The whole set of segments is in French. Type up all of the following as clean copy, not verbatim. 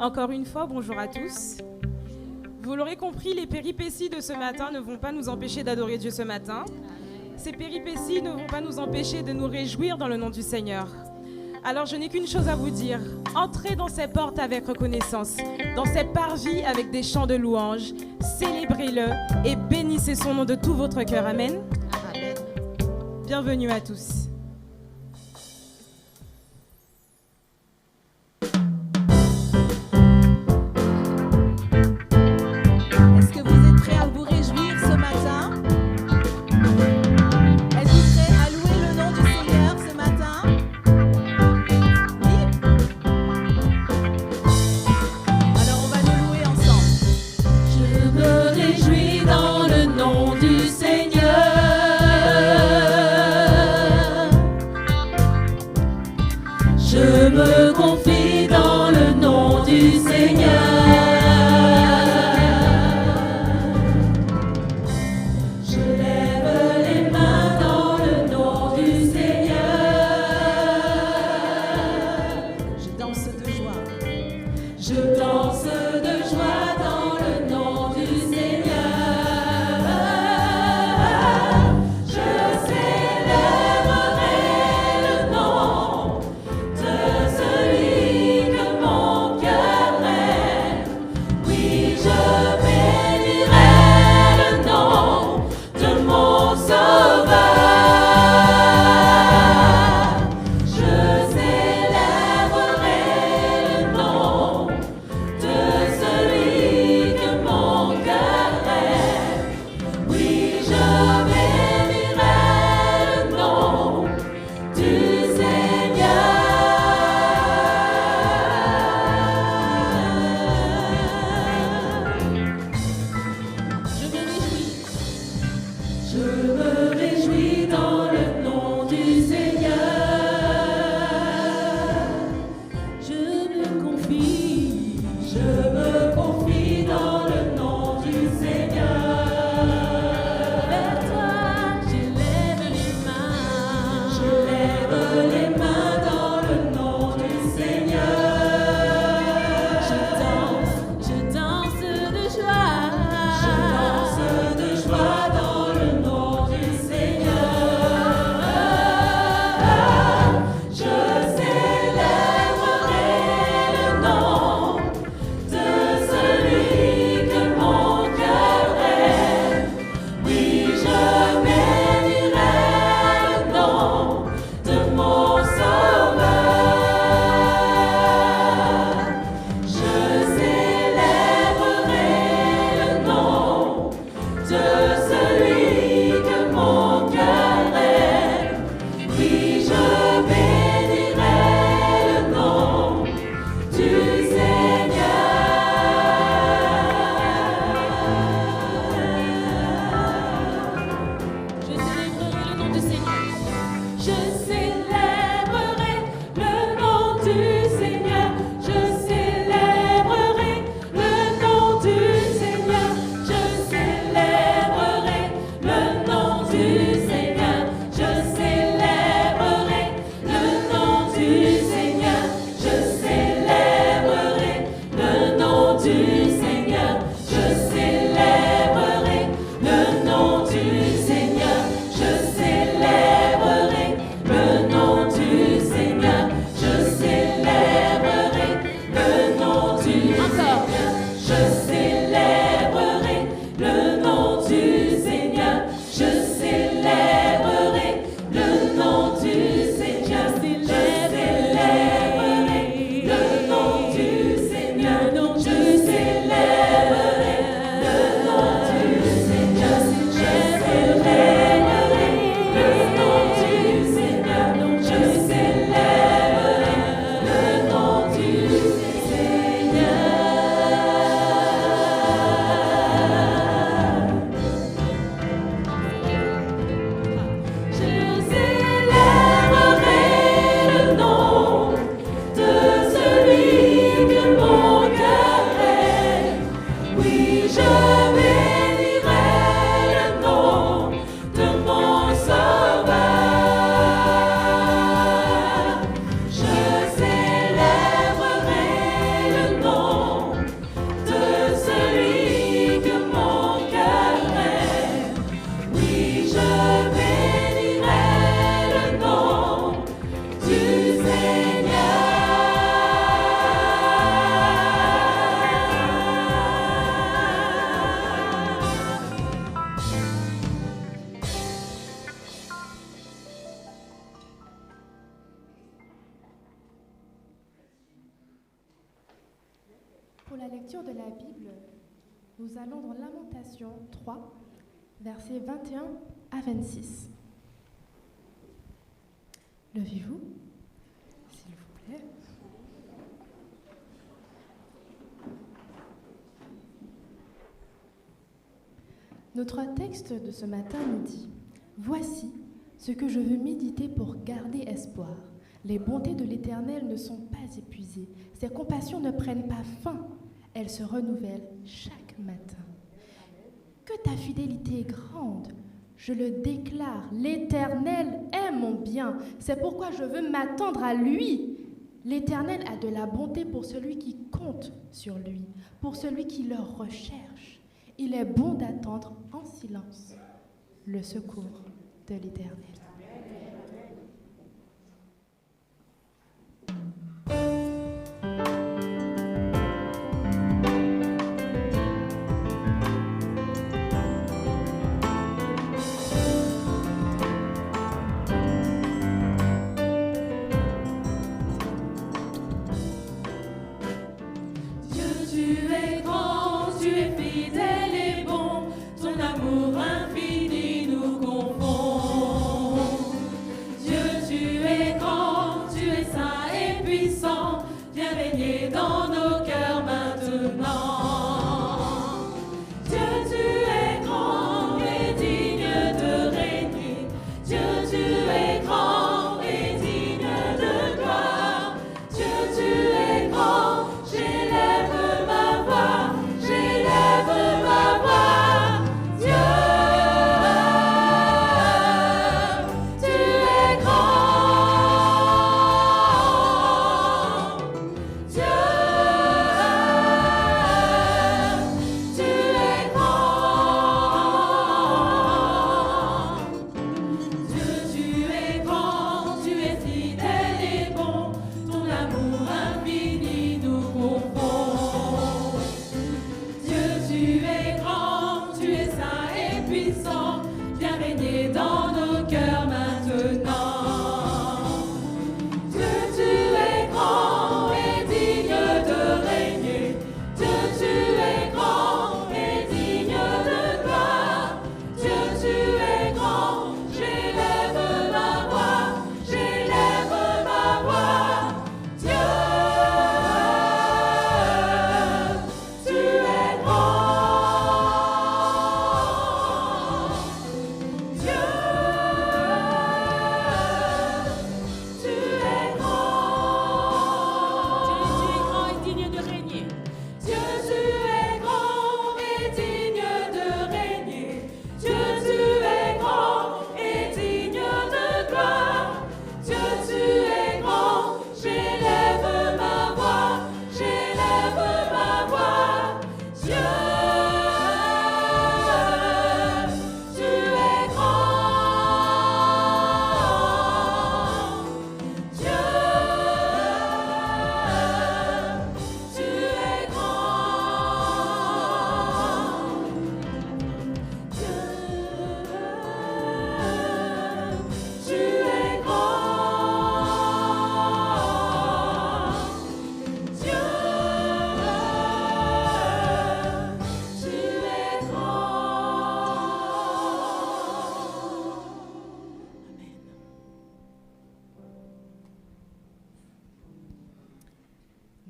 Encore une fois, bonjour à tous. Vous l'aurez compris, les péripéties de ce matin ne vont pas nous empêcher d'adorer Dieu ce matin. Ces péripéties ne vont pas nous empêcher de nous réjouir dans le nom du Seigneur. Alors je n'ai qu'une chose à vous dire. Entrez dans ces portes avec reconnaissance, dans ces parvis avec des chants de louange. Célébrez-le et bénissez son nom de tout votre cœur. Amen. Amen. Bienvenue à tous. Est-ce que vous êtes prêts à vous réjouir ce matin? Êtes-vous prêts à louer le nom du Seigneur ce matin? Oui? Alors on va le louer ensemble. Je me réjouis dans le nom du Seigneur. Je me confie dans le nom du Seigneur. Je lève les mains dans le nom du Seigneur. Je danse de joie. Je danse de joie dans le nom du Seigneur. Je célébrerai le nom de celui que mon cœur aime. Oui, je bénirai le nom de mon Sauveur. Je célébrerai le nom de celui que mon cœur aime. Oui, je bénirai le nom du Seigneur. Je me réjouis. Je me réjouis dans le nom du Seigneur. Je me confie. Je me confie dans le nom du Seigneur. Vers toi, j'élève les mains. Je lève les mains dans le nom du Seigneur. Je danse de joie. Je danse de joie dans le nom du lecture de la Bible, nous allons dans Lamentation 3, versets 21 à 26. Levez-vous, s'il vous plaît. Notre texte de ce matin nous dit « Voici ce que je veux méditer pour garder espoir. Les bontés de l'Éternel ne sont pas épuisées. Ses compassions ne prennent pas fin. Elles se renouvellent chaque matin. Que ta fidélité est grande. Je le déclare, l'Éternel est mon bien. C'est pourquoi je veux m'attendre à lui. L'Éternel a de la bonté pour celui qui compte sur lui, pour celui qui le recherche. Il est bon d'attendre en silence le secours de l'Éternel.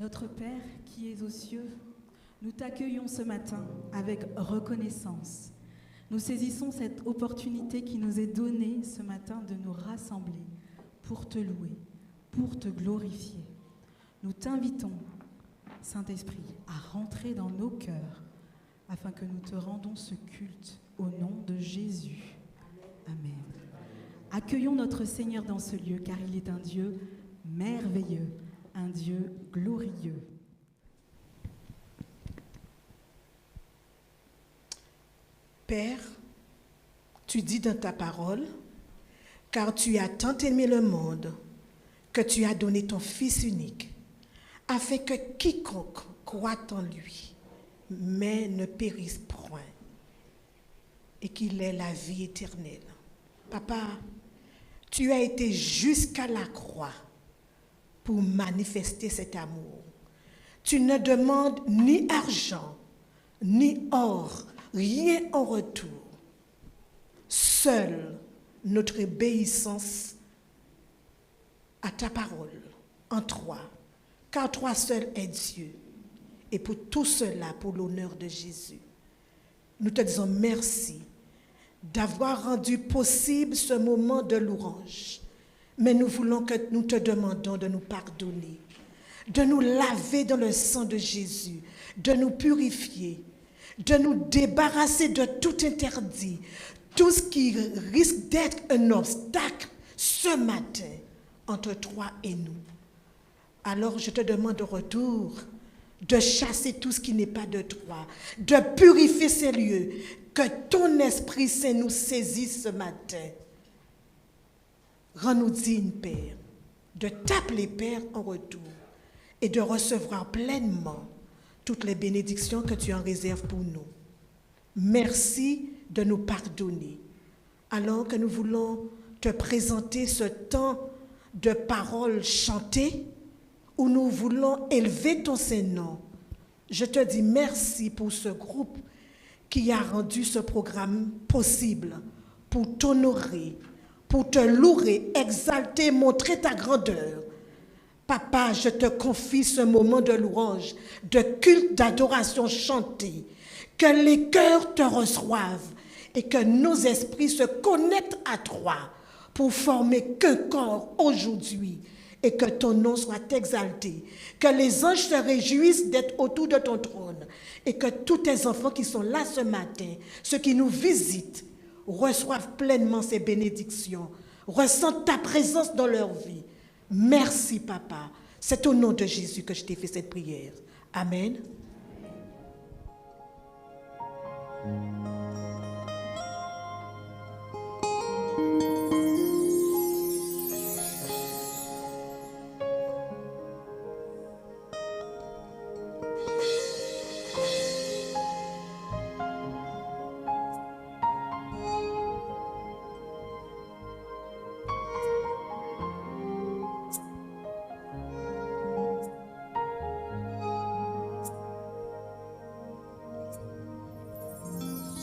Notre Père qui es aux cieux, nous t'accueillons ce matin avec reconnaissance. Nous saisissons cette opportunité qui nous est donnée ce matin de nous rassembler pour te louer, pour te glorifier. Nous t'invitons, Saint-Esprit, à rentrer dans nos cœurs afin que nous te rendons ce culte au nom de Jésus. Amen. Accueillons notre Seigneur dans ce lieu car il est un Dieu merveilleux, un Dieu glorieux. Père, tu dis dans ta parole, car tu as tant aimé le monde que tu as donné ton Fils unique, afin que quiconque croit en lui, mais ne périsse point, et qu'il ait la vie éternelle. Papa, tu as été jusqu'à la croix pour manifester cet amour. Tu ne demandes ni argent, ni or, rien en retour. Seule notre obéissance à ta parole, en toi, car toi seul es Dieu. Et pour tout cela, pour l'honneur de Jésus, nous te disons merci d'avoir rendu possible ce moment de louange. Mais nous te demandons de nous pardonner, de nous laver dans le sang de Jésus, de nous purifier, de nous débarrasser de tout interdit, tout ce qui risque d'être un obstacle ce matin entre toi et nous. Alors je te demande au retour de chasser tout ce qui n'est pas de toi, de purifier ces lieux, que ton Esprit Saint nous saisisse ce matin. Rends-nous dignes, Père, de t'appeler Père en retour et de recevoir pleinement toutes les bénédictions que tu en réserves pour nous. Merci de nous pardonner. Alors que nous voulons te présenter ce temps de paroles chantées, où nous voulons élever ton Saint-Nom, je te dis merci pour ce groupe qui a rendu ce programme possible, pour t'honorer, pour te louer, exalter, montrer ta grandeur. Papa, je te confie ce moment de louange, de culte, d'adoration chantée, que les cœurs te reçoivent et que nos esprits se connectent à toi pour former qu'un corps aujourd'hui et que ton nom soit exalté, que les anges se réjouissent d'être autour de ton trône et que tous tes enfants qui sont là ce matin, ceux qui nous visitent, reçoivent pleinement ces bénédictions, ressentent ta présence dans leur vie. Merci, Papa. C'est au nom de Jésus que je t'ai fait cette prière. Amen.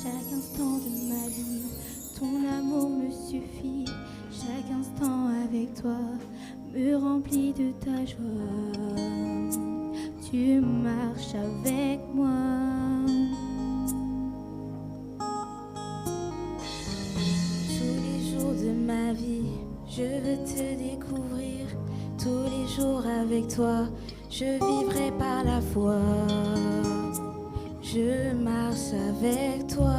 Chaque instant de ma vie, ton amour me suffit. Chaque instant avec toi me remplit de ta joie. Tu marches avec moi. Tous les jours de ma vie, je veux te découvrir. Tous les jours avec toi, je vivrai par la foi. Je marche avec toi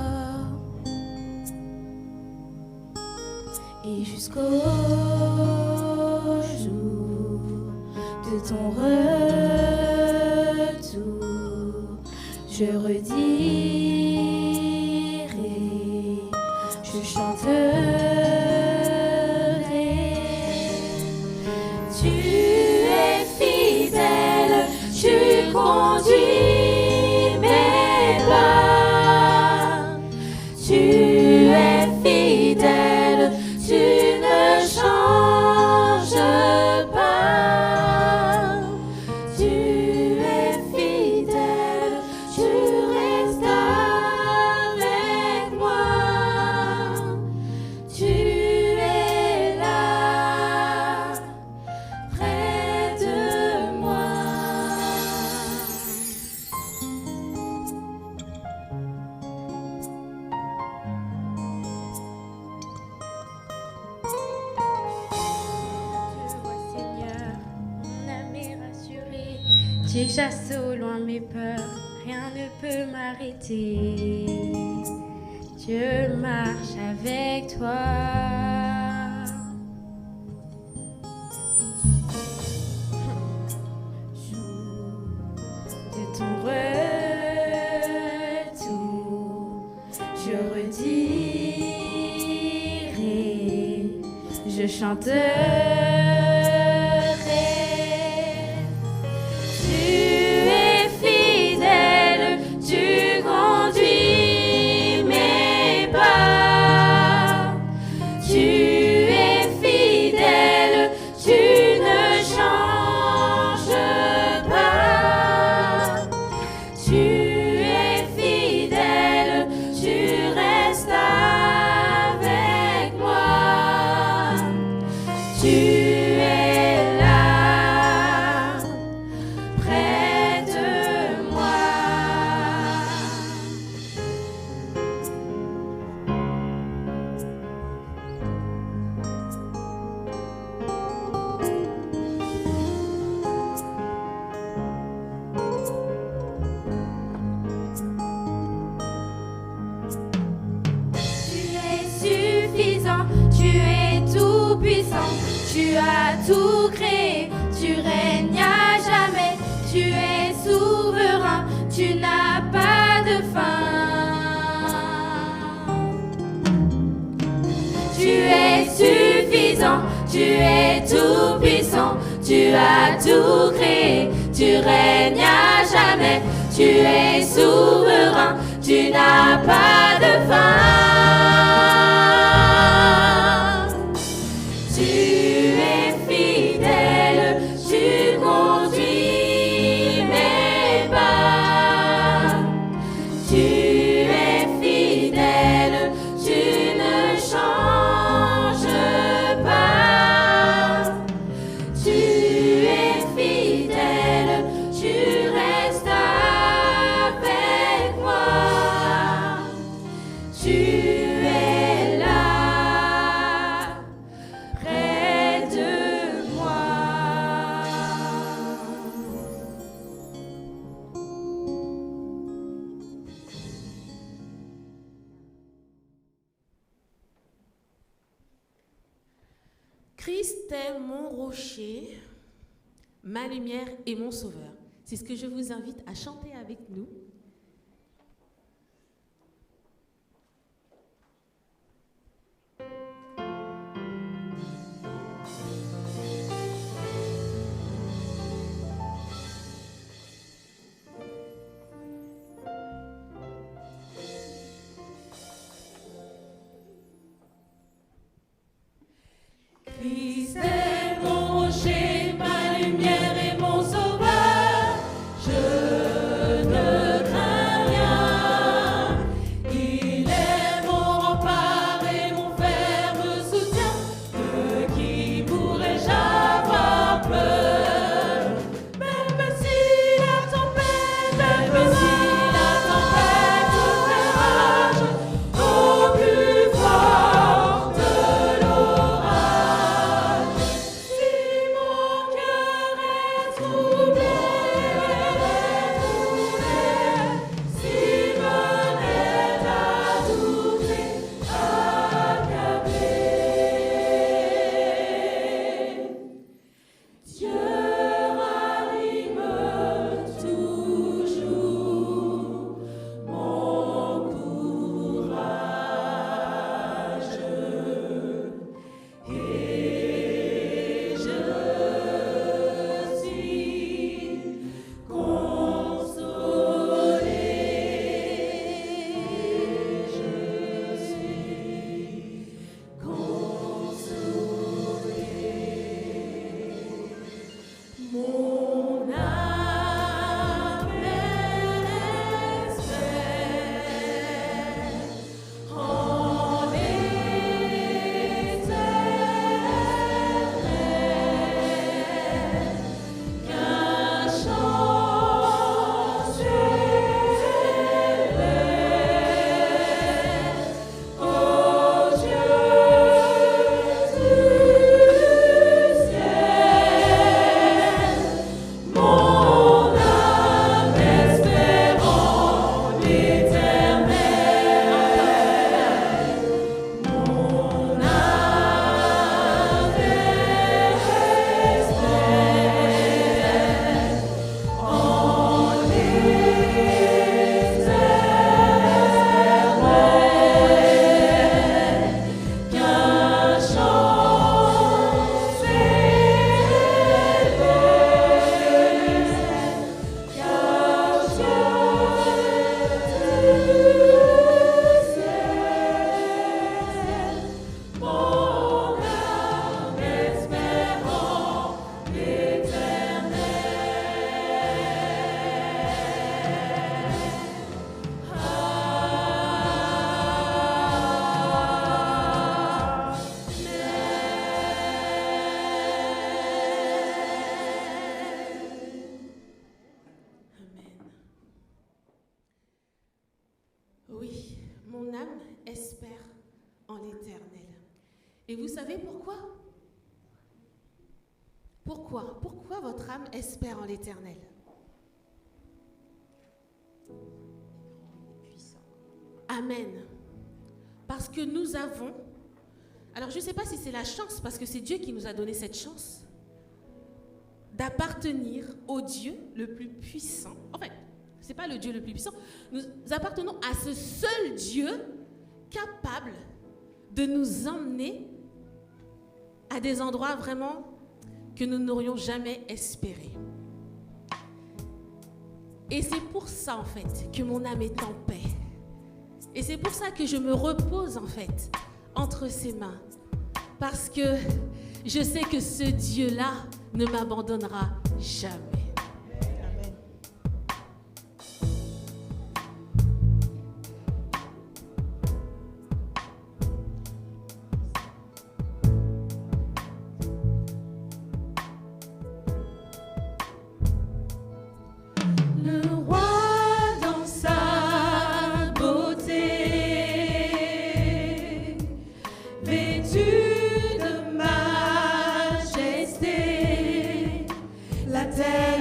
et jusqu'au jour de ton retour, je redirai, je chanterai. Tu es fidèle, tu conduis. Tu es fidèle, tu ne changes pas. Tu es fidèle, tu restes avec moi. Tu es là, près de moi. Tu chasses au loin mes peurs, rien ne peut m'arrêter. Je marche avec toi. De ton retour, je redirai, je chanterai. Tu ne changes pas. Tu as tout créé, tu règnes à jamais, tu es souverain, tu n'as pas de fin. Tu es suffisant, tu es tout puissant, tu as tout créé, tu règnes à jamais, tu es souverain, tu n'as pas de fin. Tu es fidèle, tu conduis mes pas. Tu es fidèle, tu ne changes pas. Tu es fidèle, tu restes avec moi. Tu es là, près de moi. Christ est mon rocher, ma lumière et mon sauveur. C'est ce que je vous invite à chanter avec nous. Christ est mon rocher, ma lumière et mon sauveur. Je ne crains rien. Il est mon rempart et mon ferme soutien. De qui pourrais-je avoir peur? Même si la tempête fait rage, au plus fort de l'orage. Si mon cœur est troublé, s'il venait à douter, accablé, Dieu ranime toujours mon courage. Et je suis consolé. Je suis consolé. Mon âme espère en l'éternel, qu'un chant s'élève au Dieu du ciel. Mon âme espère en l'éternel. Mon âme espère en l'éternel, qu'un chant s'élève, car Dieu du ciel. Mon âme espère en Oui, mon âme espère en l'Éternel. Et vous savez pourquoi? Pourquoi votre âme espère en l'Éternel? Amen. Parce que nous avons Alors je ne sais pas si c'est la chance, parce que c'est Dieu qui nous a donné cette chance d'appartenir au Dieu le plus puissant. En fait, ce n'est pas le Dieu le plus puissant. Nous appartenons à ce seul Dieu capable de nous emmener à des endroits vraiment que nous n'aurions jamais espérés. Et c'est pour ça, en fait, que mon âme est en paix. Et c'est pour ça que je me repose, en fait, entre ses mains. Parce que je sais que ce Dieu-là ne m'abandonnera jamais. Amen. Le roi dans sa beauté, vêtu de majesté, la terre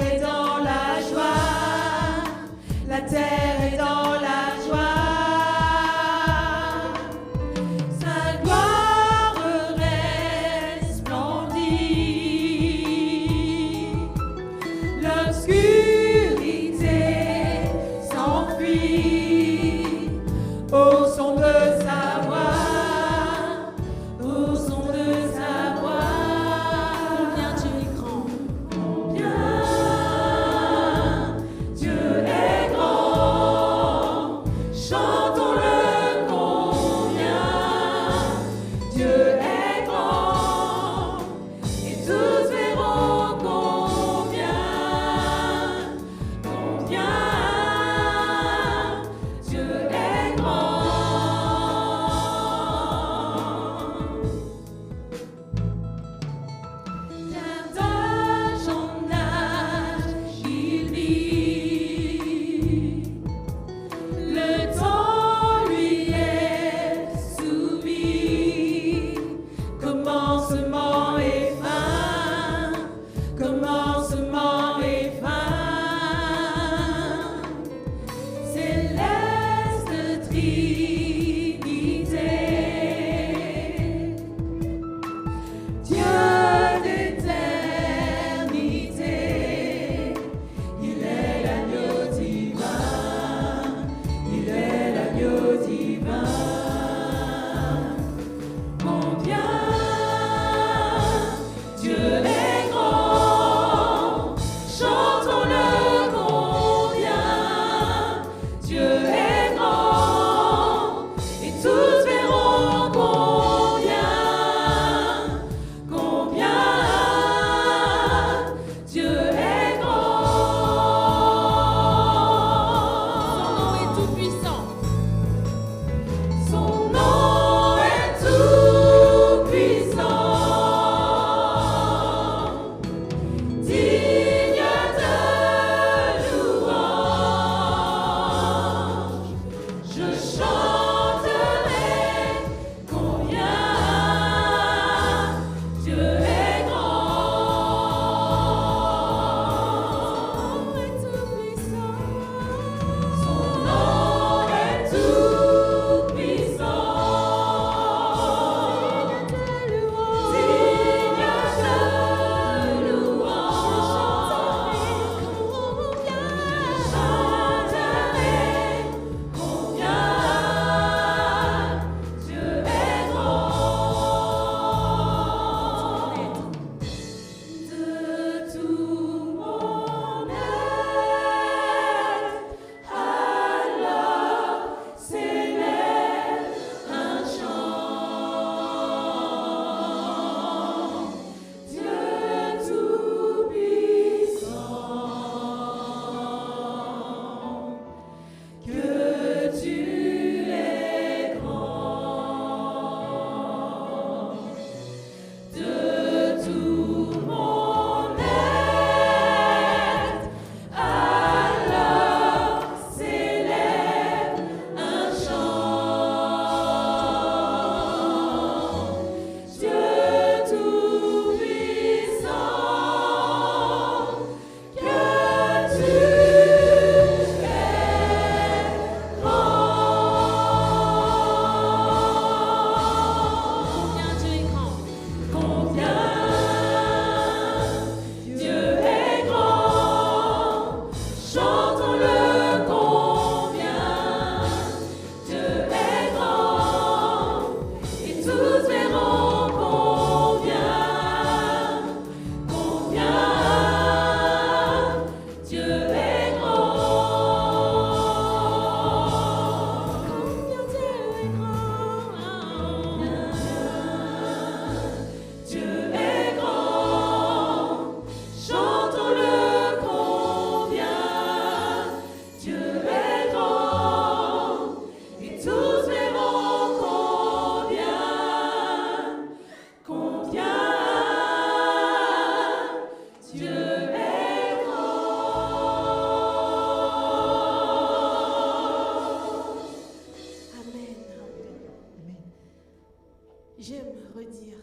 J'aime redire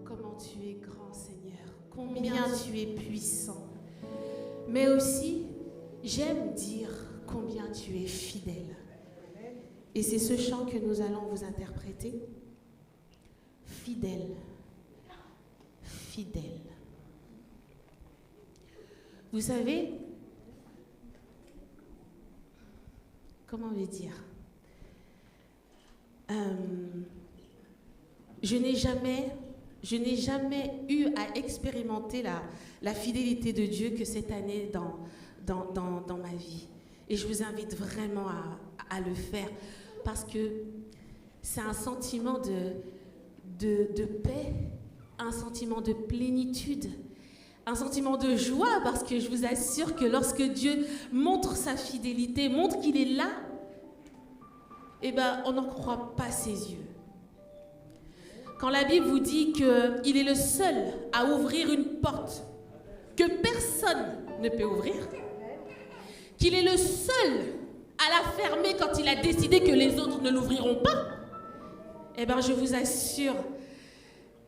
comment tu es grand, Seigneur, combien tu es puissant. Mais aussi, j'aime dire combien tu es fidèle. Et c'est ce chant que nous allons vous interpréter. Fidèle, fidèle. Vous savez, comment le dire? Je n'ai jamais eu à expérimenter la fidélité de Dieu que cette année dans ma vie. Et je vous invite vraiment à le faire parce que c'est un sentiment de paix, un sentiment de plénitude, un sentiment de joie parce que je vous assure que lorsque Dieu montre sa fidélité, montre qu'il est là, eh ben, on n'en croit pas ses yeux. Quand la Bible vous dit qu'il est le seul à ouvrir une porte que personne ne peut ouvrir, qu'il est le seul à la fermer quand il a décidé que les autres ne l'ouvriront pas, eh ben, je vous assure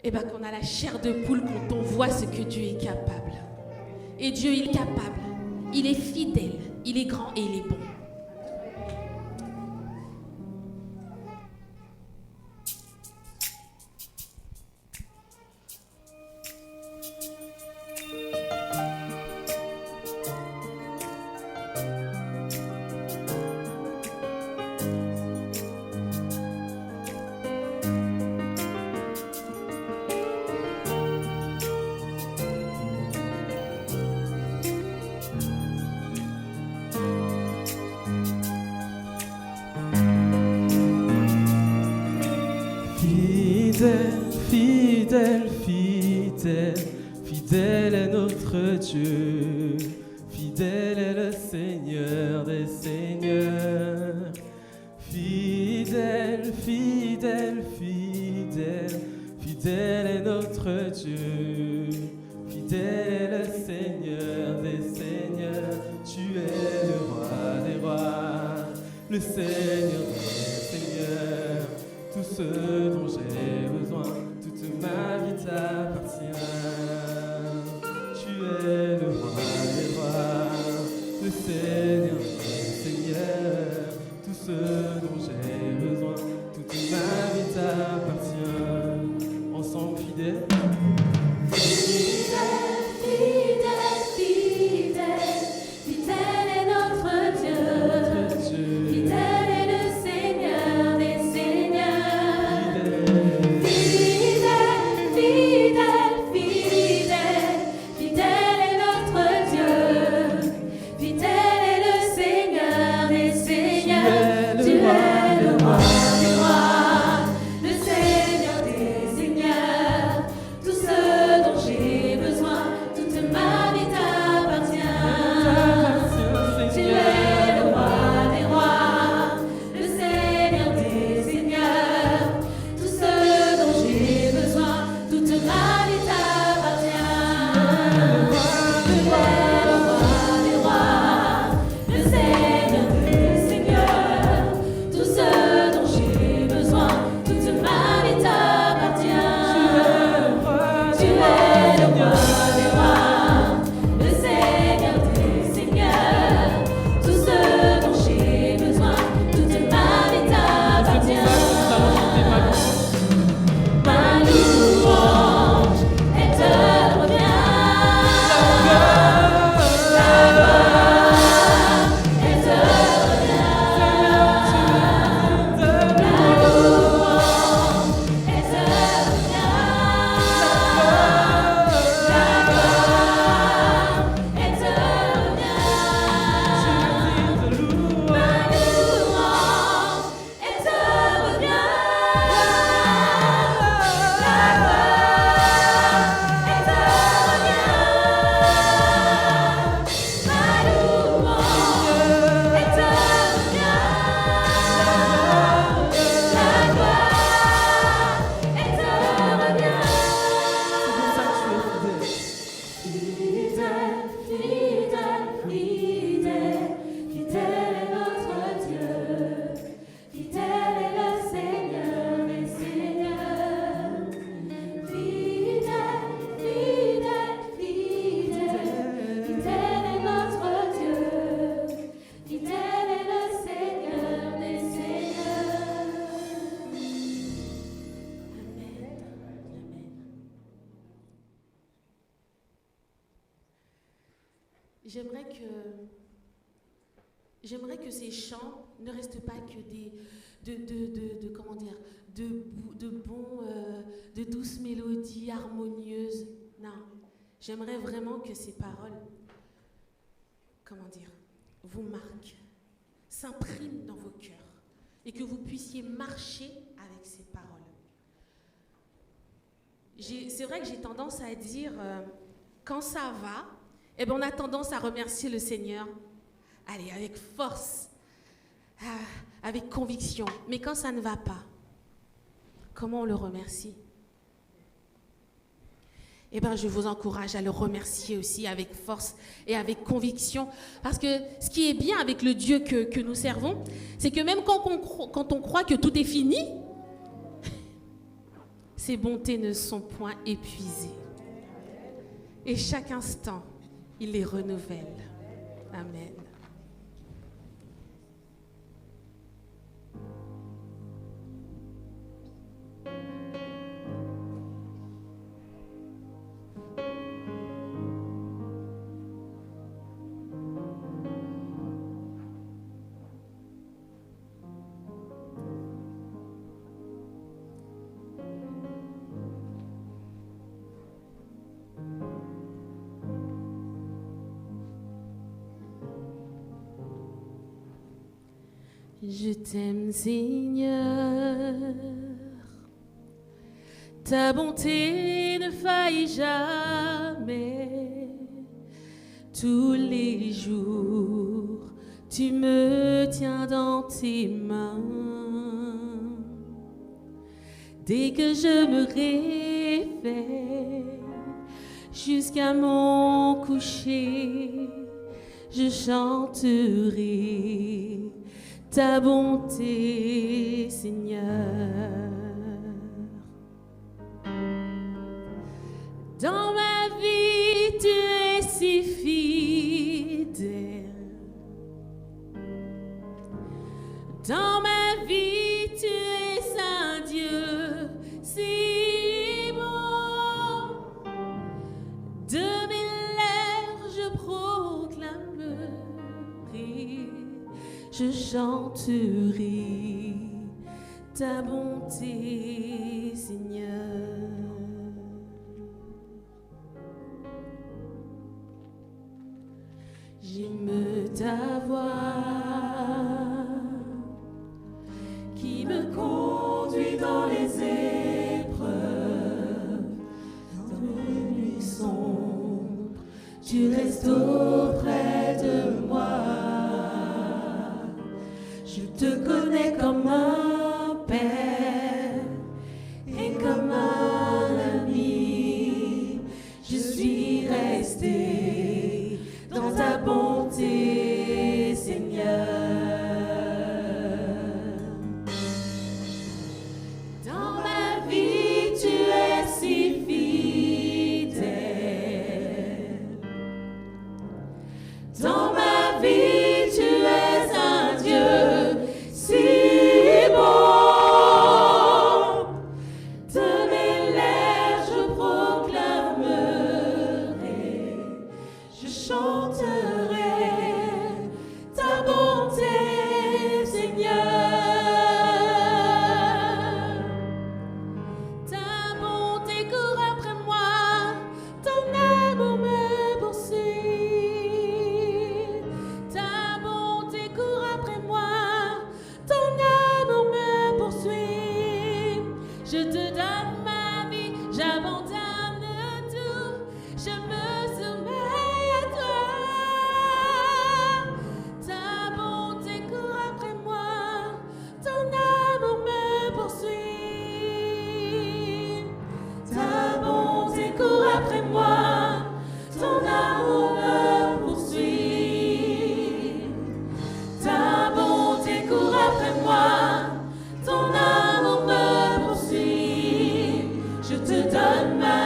qu'on a la chair de poule quand on voit ce que Dieu est capable. Et Dieu, il est capable, il est fidèle, il est grand et il est bon. Fidèle, fidèle, fidèle est notre Dieu, fidèle est le Seigneur des Seigneurs. Fidèle, fidèle, fidèle, fidèle est notre Dieu, fidèle est le Seigneur des Seigneurs. Tu es le roi des rois, le Seigneur des Seigneurs. Tout ce dont j'ai besoin, toute ma vie t'appartient. Tu es le roi des rois, le Seigneur des Seigneurs. Tout ce dont j'ai besoin, toute ma vie t'appartient. Ensemble fidèles. Tu es le roi. j'aimerais que ces chants ne restent pas que de douces mélodies harmonieuses. Non, j'aimerais vraiment que ces paroles, vous marquent, s'impriment dans vos cœurs et que vous puissiez marcher avec ces paroles. C'est vrai que j'ai tendance à dire, quand ça va, on a tendance à remercier le Seigneur. Allez, avec force, avec conviction. Mais quand ça ne va pas, comment on le remercie? Je vous encourage à le remercier aussi avec force et avec conviction. Parce que ce qui est bien avec le Dieu que nous servons, c'est que même quand on croit que tout est fini, ses bontés ne sont point épuisées. Et chaque instant, il les renouvelle. Amen. Je t'aime, Seigneur, ta bonté ne faillit jamais. Tous les jours, tu me tiens dans tes mains. Dès que je me réveille, jusqu'à mon coucher, je chanterai ta bonté, Seigneur. Dans ma vie, tu es si fidèle. Dans ma vie, tu es un Dieu si bon. De mes lèvres, je proclamerai, je chanterai ta bonté, Seigneur. J'aime ta voix qui me conduit dans les épreuves, dans les nuits sombres, tu restes auprès de moi. Je te connais comme un père et comme un ami. Je suis restée dans ta bonté, Seigneur. Dans ma vie, tu es si fidèle. Dans ma vie, tu es un Dieu si bon. De mes lèvres, je proclamerai, je chanterai ta bonté, Seigneur. Ta bonté court après moi, ton amour me poursuit. Ta bonté court après moi, ton amour me poursuit. Je te donne ma vie, j'abandonne tout, je me soumets à toi. Ta bonté court après moi, ton amour me poursuit. Ta bonté court après moi, ton amour me poursuit. Ta bonté court après moi, ton amour me poursuit. Je te donne ma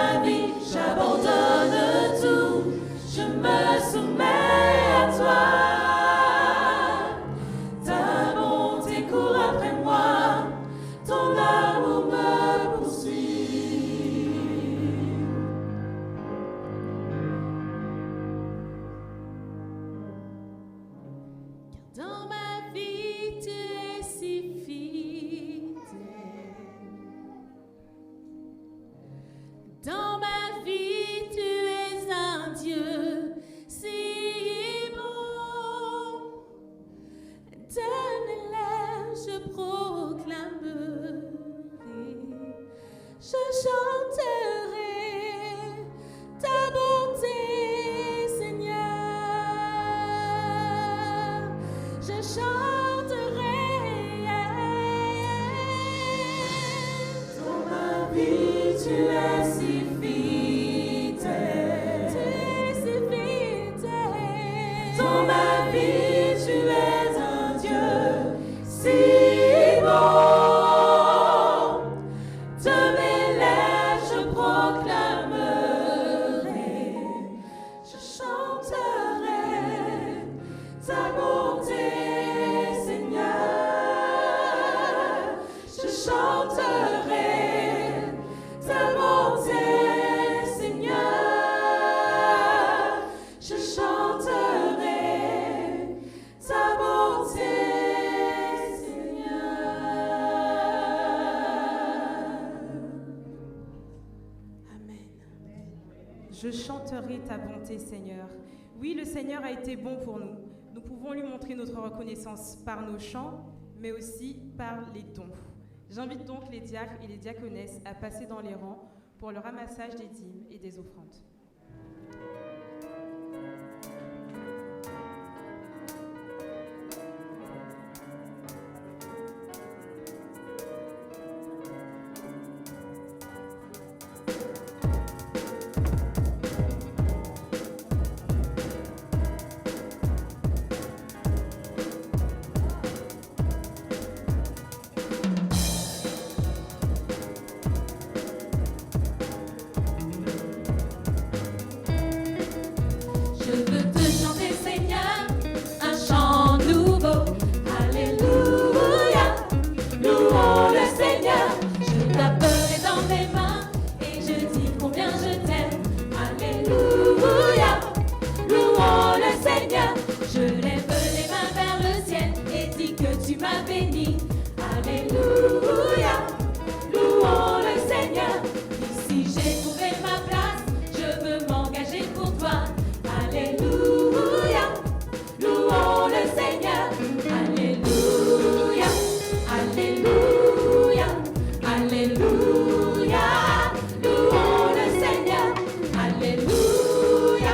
Dans ma vie, tu es un Dieu si bon. Éternel, je proclamerai, je chanterai ta bonté, Seigneur. Je chanterai. Dans ma vie, tu es si fidèle. Tu es si fidèle. Dans ma vie, tu es un Dieu si bon. De mes lèvres, je proclamerai, je chanterai ta bonté, Seigneur. Je chanterai ta bonté, Seigneur. Je chanterai ta bonté, Seigneur. Amen. Je chanterai ta bonté, Seigneur. Oui, le Seigneur a été bon pour nous. Nous pouvons lui montrer notre reconnaissance par nos chants, mais aussi par les dons. J'invite donc les diacres et les diaconesses à passer dans les rangs pour le ramassage des dîmes et des offrandes. Je veux te chanter, Seigneur, un chant nouveau. Alléluia, louons le Seigneur. Je taperai dans mes mains et je dis combien je t'aime. Alléluia, louons le Seigneur. Je lève les mains vers le ciel et dis que tu m'as béni. Alléluia, louons le Seigneur. Ici j'ai trouvé ma place, je veux m'engager pour toi. Alléluia, louons le Seigneur. Alléluia, alléluia, alléluia, louons le Seigneur. Alléluia,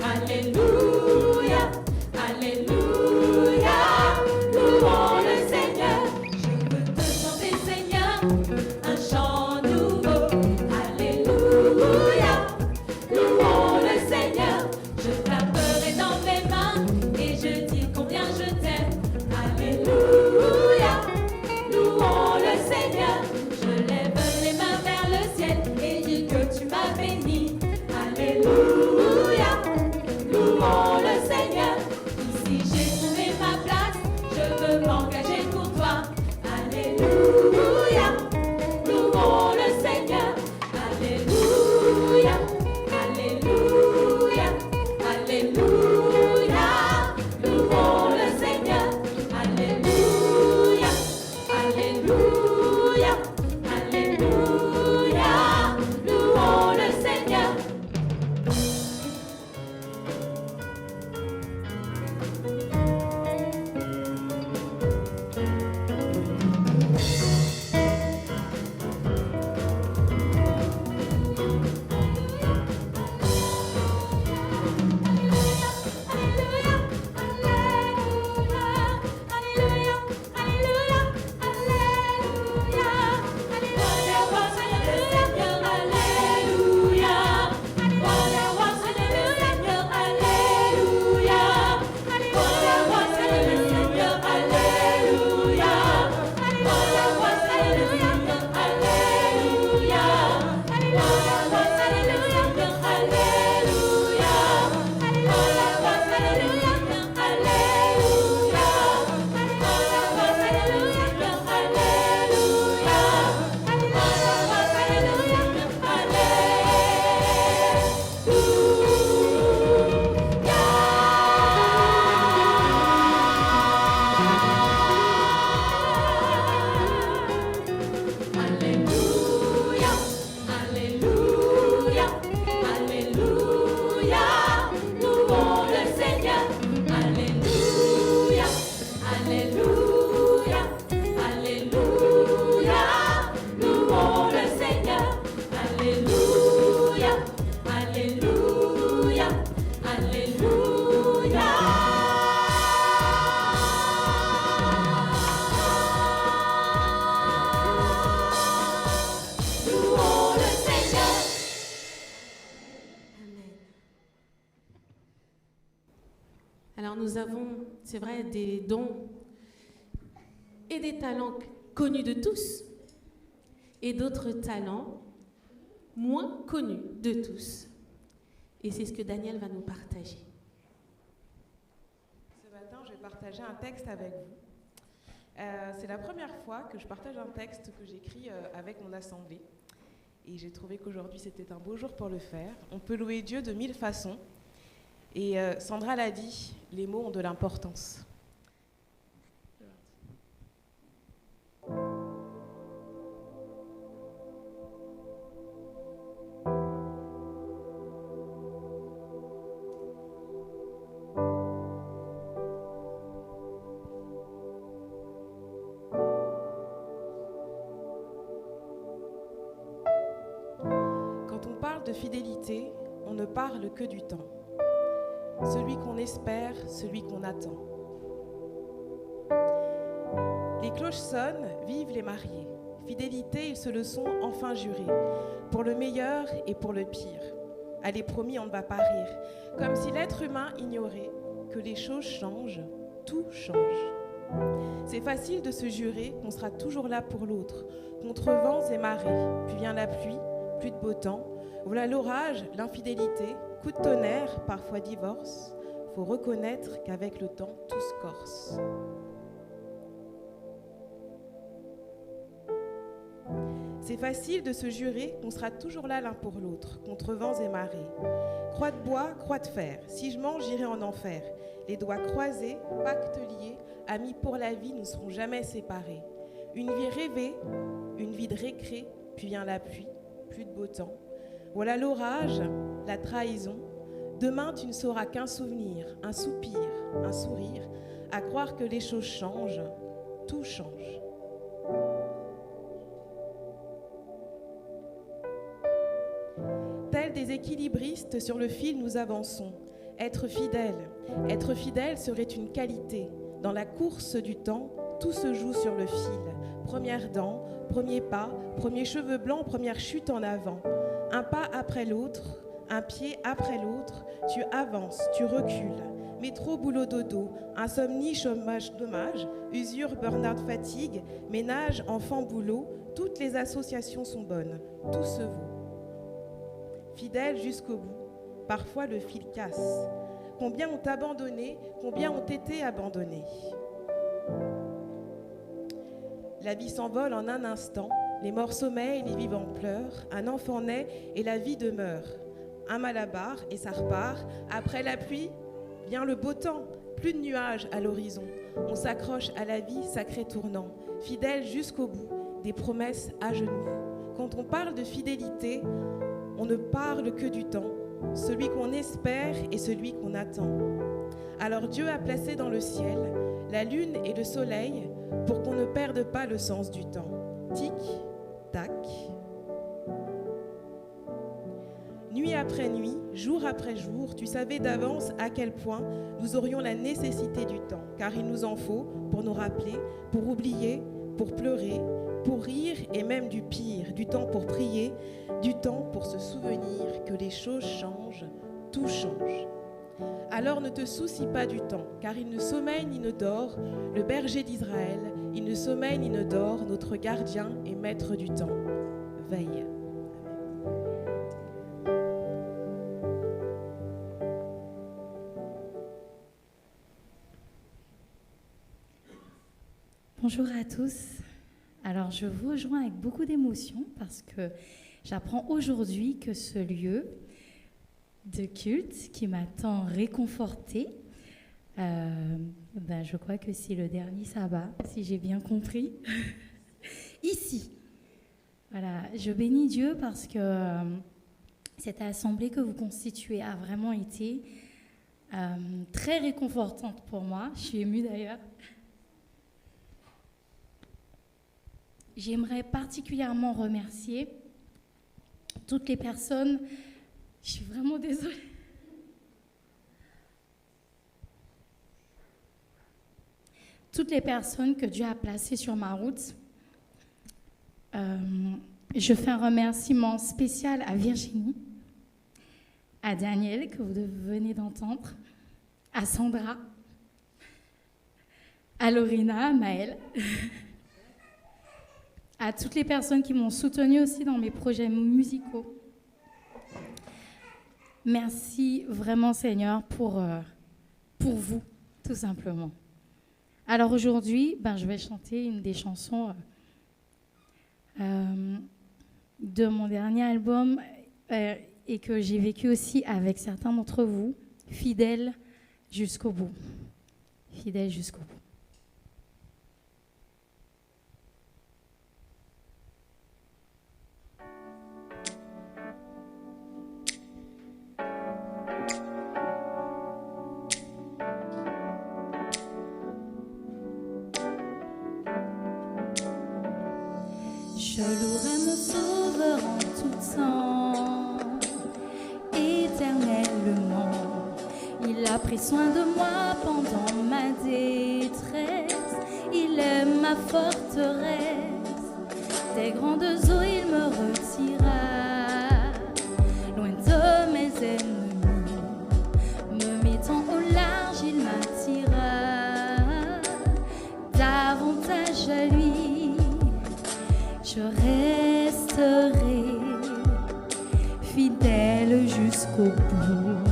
alléluia, alléluia, louons le Seigneur. Je veux te chanter, Seigneur, un chant nouveau. Alléluia, louons le Seigneur. Je taperai dans mes mains et je dis combien je t'aime. Alléluia, louons le Seigneur. Je lève nous avons, c'est vrai, des dons et des talents connus de tous et d'autres talents moins connus de tous. Et c'est ce que Daniel va nous partager. Ce matin, je vais partager un texte avec vous. C'est la première fois que je partage un texte que j'écris avec mon assemblée. Et j'ai trouvé qu'aujourd'hui, c'était un beau jour pour le faire. On peut louer Dieu de 1000 façons. Et Sandra l'a dit, les mots ont de l'importance. Quand on parle de fidélité, on ne parle que du temps. Celui qu'on espère, celui qu'on attend. Les cloches sonnent, vivent les mariés. Fidélité, ils se le sont enfin jurés, pour le meilleur et pour le pire. Allez, promis, on ne va pas rire, comme si l'être humain ignorait que les choses changent, tout change. C'est facile de se jurer qu'on sera toujours là pour l'autre, contre vents et marées. Puis vient la pluie, plus de beau temps. Voilà l'orage, l'infidélité, coup de tonnerre, parfois divorce. Faut reconnaître qu'avec le temps, tout se corse. C'est facile de se jurer qu'on sera toujours là l'un pour l'autre, contre vents et marées. Croix de bois, croix de fer, si je mange, j'irai en enfer. Les doigts croisés, pacte lié, amis pour la vie, nous ne serons jamais séparés. Une vie rêvée, une vie de récré, puis vient la pluie, plus de beau temps. Voilà l'orage, la trahison. Demain, tu ne sauras qu'un souvenir, un soupir, un sourire, à croire que les choses changent, tout change. Tels des équilibristes sur le fil, nous avançons. Être fidèle serait une qualité. Dans la course du temps, tout se joue sur le fil. Première dent, premier pas, premier cheveu blanc, première chute en avant. Un pas après l'autre, un pied après l'autre, tu avances, tu recules. Métro, boulot, dodo, insomnie, chômage, dommage, usure, burn-out, fatigue, ménage, enfant, boulot, toutes les associations sont bonnes, tout se vaut. Fidèle jusqu'au bout, parfois le fil casse. Combien ont abandonné, combien ont été abandonnés. La vie s'envole en un instant, les morts sommeillent, les vivants pleurent, un enfant naît et la vie demeure. Un malabar et ça repart, après la pluie vient le beau temps, plus de nuages à l'horizon. On s'accroche à la vie, sacré tournant, fidèle jusqu'au bout, des promesses à genoux. Quand on parle de fidélité, on ne parle que du temps, celui qu'on espère et celui qu'on attend. Alors Dieu a placé dans le ciel la lune et le soleil pour qu'on ne perde pas le sens du temps. Tic, tac. Nuit après nuit, jour après jour, tu savais d'avance à quel point nous aurions la nécessité du temps, car il nous en faut pour nous rappeler, pour oublier, pour pleurer, pour rire et même du pire, du temps pour prier, du temps pour se souvenir que les choses changent, tout change. Alors ne te soucie pas du temps, car il ne sommeille ni ne dort, le berger d'Israël, il ne sommeille ni ne dort, notre gardien et maître du temps. Veille. Bonjour à tous. Alors je vous rejoins avec beaucoup d'émotion parce que j'apprends aujourd'hui que ce lieu de culte qui m'a tant réconfortée, je crois que c'est le dernier sabbat, si j'ai bien compris, ici. Voilà, je bénis Dieu parce que cette assemblée que vous constituez a vraiment été très réconfortante pour moi. Je suis émue d'ailleurs. J'aimerais particulièrement remercier toutes les personnes. Je suis vraiment désolée. Toutes les personnes que Dieu a placées sur ma route. Je fais un remerciement spécial à Virginie, à Daniel, que vous venez d'entendre, à Sandra, à Lorina, à Maëlle, à toutes les personnes qui m'ont soutenue aussi dans mes projets musicaux. Merci vraiment, Seigneur, pour vous, tout simplement. Alors aujourd'hui, je vais chanter une des chansons de mon dernier album et que j'ai vécu aussi avec certains d'entre vous, Fidèle jusqu'au bout. Fidèle jusqu'au bout. Je louerai mon Sauveur en tout temps, éternellement. Il a pris soin de moi pendant ma détresse. Il est ma forteresse. Des grandes eaux, il me retira, loin de mes ennemis. Me mettant au large, il m'attira davantage à lui. Je resterai fidèle jusqu'au bout.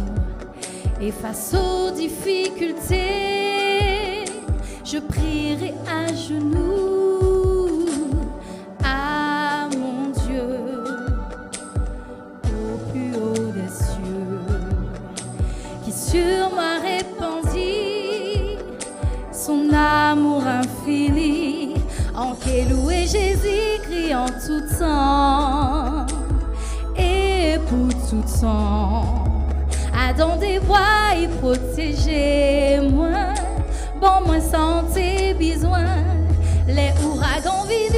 Et face aux difficultés, je prierai à genoux à mon Dieu, au plus haut des cieux, qui sur moi répandit son amour infini. En qui louer Jésus-Christ en tout temps et pour tout temps. Adam des bois et protégez-moi, bon moi santé besoin. Les ouragans vides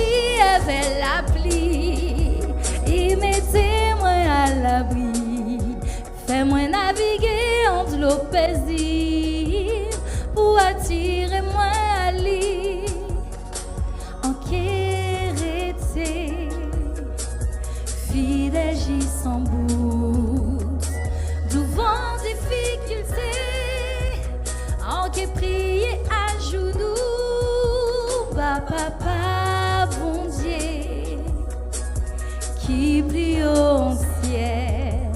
avec la pluie, et mettez-moi à l'abri. Fais-moi naviguer entre l'eau paisible pour attirer moi à lui. Fidèle j'y sans bout, devant difficulté, en qui prier à genoux, papa bon Dieu, qui plie au ciel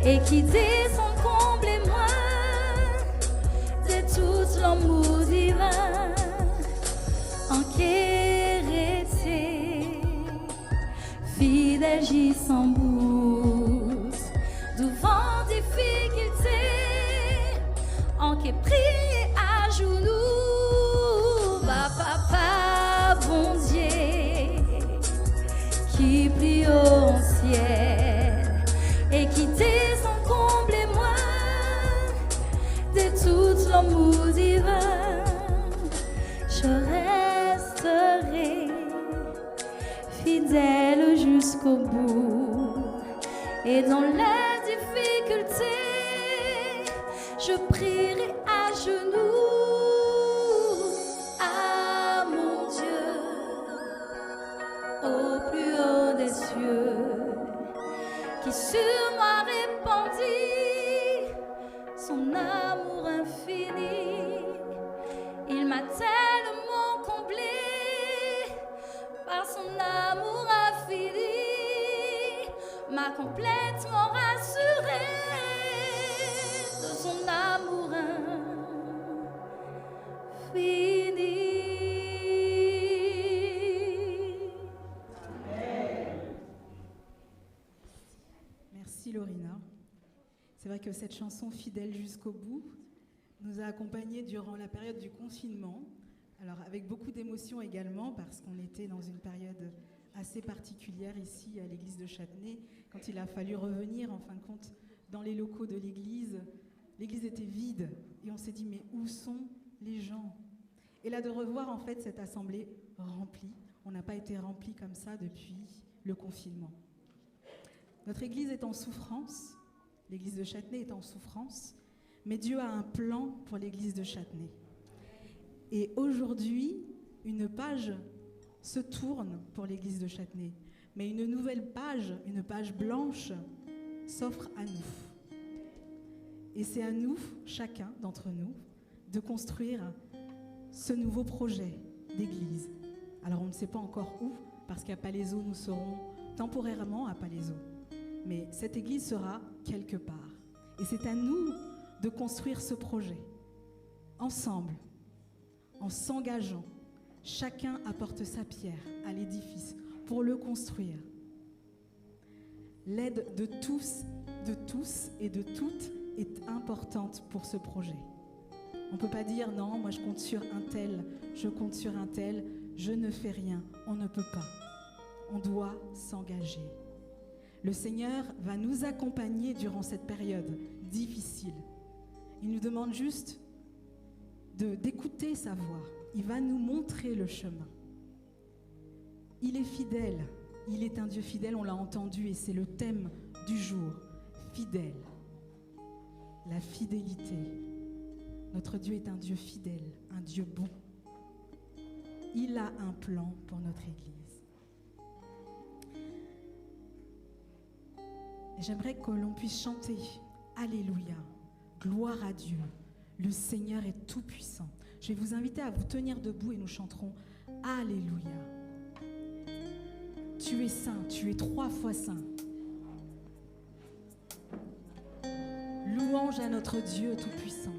et qui descend combler moi de tout l'amour divin, en qui fidèle j'y sans bout, devant difficulté, en qui prie à genoux, papa bon Dieu, qui plie au ciel et qui descend combler moi de tout l'amour divin. Je resterai fidèle jusqu'au bout, et dans les difficultés, je prierai à genoux à mon Dieu, au plus haut des cieux, qui sur moi répandit son amour infini. Il m'a tellement comblé par son amour infini, m'a complètement rassuré de son amour infini. Merci Lorina. C'est vrai que cette chanson Fidèle jusqu'au bout nous a accompagnés durant la période du confinement. Alors avec beaucoup d'émotion également, parce qu'on était dans une période assez particulière ici à l'église de Châtenay, quand il a fallu revenir en fin de compte dans les locaux de l'église. L'église était vide et on s'est dit mais où sont les gens? Et là de revoir en fait cette assemblée remplie, on n'a pas été rempli comme ça depuis le confinement. Notre église est en souffrance, l'église de Châtenay est en souffrance, mais Dieu a un plan pour l'église de Châtenay. Et aujourd'hui, une page se tourne pour l'église de Châtenay, mais une nouvelle page, une page blanche, s'offre à nous. Et c'est à nous, chacun d'entre nous, de construire ce nouveau projet d'église. Alors on ne sait pas encore où, parce qu'à Palaiseau, nous serons temporairement à Palaiseau. Mais cette église sera quelque part. Et c'est à nous de construire ce projet, ensemble, en s'engageant. Chacun apporte sa pierre à l'édifice pour le construire. L'aide de tous et de toutes est importante pour ce projet. On ne peut pas dire non, moi je compte sur un tel, je ne fais rien. On ne peut pas. On doit s'engager. Le Seigneur va nous accompagner durant cette période difficile. Il nous demande juste d'écouter sa voix. Il va nous montrer le chemin. Il est fidèle. Il est un Dieu fidèle, on l'a entendu, et c'est le thème du jour. Fidèle. La fidélité. Notre Dieu est un Dieu fidèle, un Dieu bon. Il a un plan pour notre Église. Et j'aimerais que l'on puisse chanter « Alléluia, gloire à Dieu, le Seigneur est tout-puissant ». Je vais vous inviter à vous tenir debout et nous chanterons « Alléluia ». Tu es saint, tu es 3 fois saint. Louange à notre Dieu tout-puissant.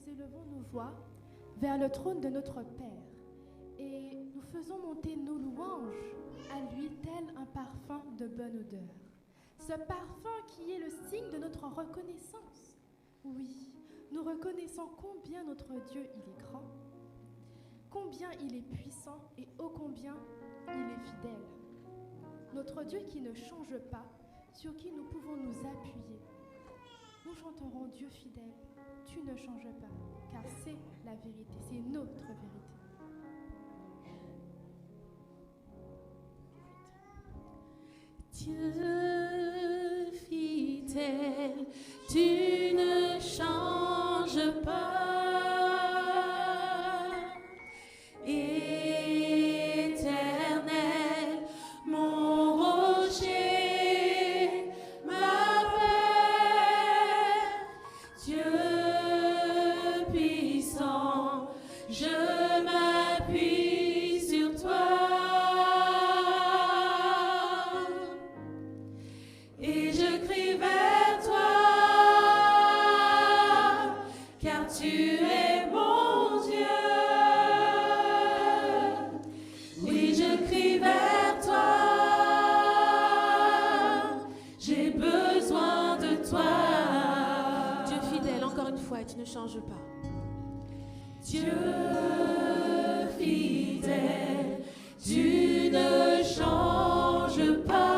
élevons nos voix vers le trône de notre Père et nous faisons monter nos louanges à lui tel un parfum de bonne odeur. Ce parfum qui est le signe de notre reconnaissance. Oui, nous reconnaissons combien notre Dieu il est grand, combien il est puissant et ô combien il est fidèle. Notre Dieu qui ne change pas, sur qui nous pouvons nous appuyer. Nous chanterons Dieu fidèle, tu ne changes pas, car c'est la vérité, c'est notre vérité. Dieu fidèle, tu ne changes pas. Éternel, mon rocher, ma paix, Dieu puissant, je m'appuie sur toi. Et je crie vers toi, car tu es mon Dieu. Oui, je crie vers toi, j'ai besoin de toi. Dieu fidèle, encore une fois, tu ne changes pas. Dieu fidèle, tu ne changes pas.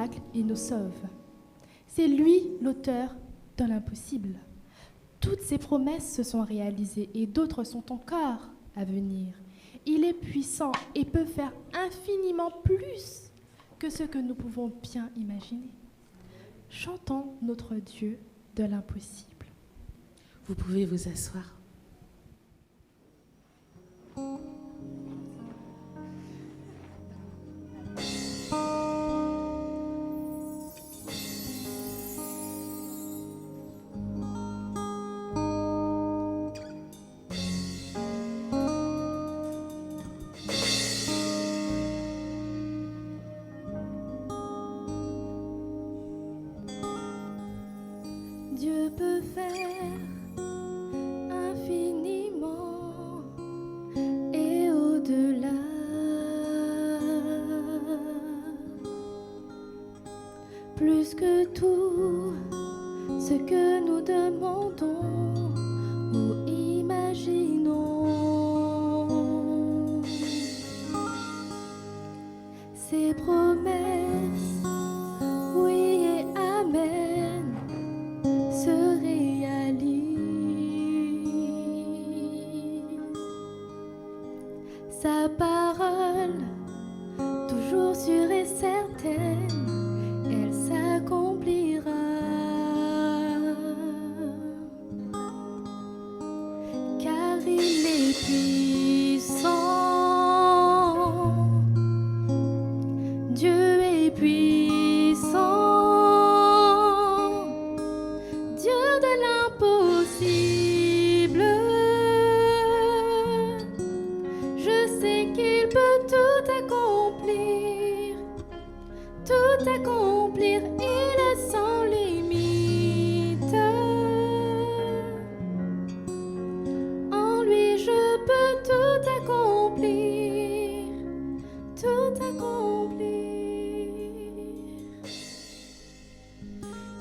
miracles et nous sauve. C'est lui l'auteur de l'impossible. Toutes ses promesses se sont réalisées et d'autres sont encore à venir. Il est puissant et peut faire infiniment plus que ce que nous pouvons bien imaginer. Chantons notre Dieu de l'impossible. Vous pouvez vous asseoir. Dieu peut faire infiniment et au-delà. Plus que tout ce que nous demandons ou imaginons. Ses promesses, oui et amen, se réalise. Sa parole, toujours sûre et certaine, elle s'accomplira. Car il est puissant. Dieu est puissant. Dieu de l'impossible. Je sais qu'il peut tout accomplir. Tout accomplir, il est sans limite. En lui je peux tout accomplir. Tout accomplir.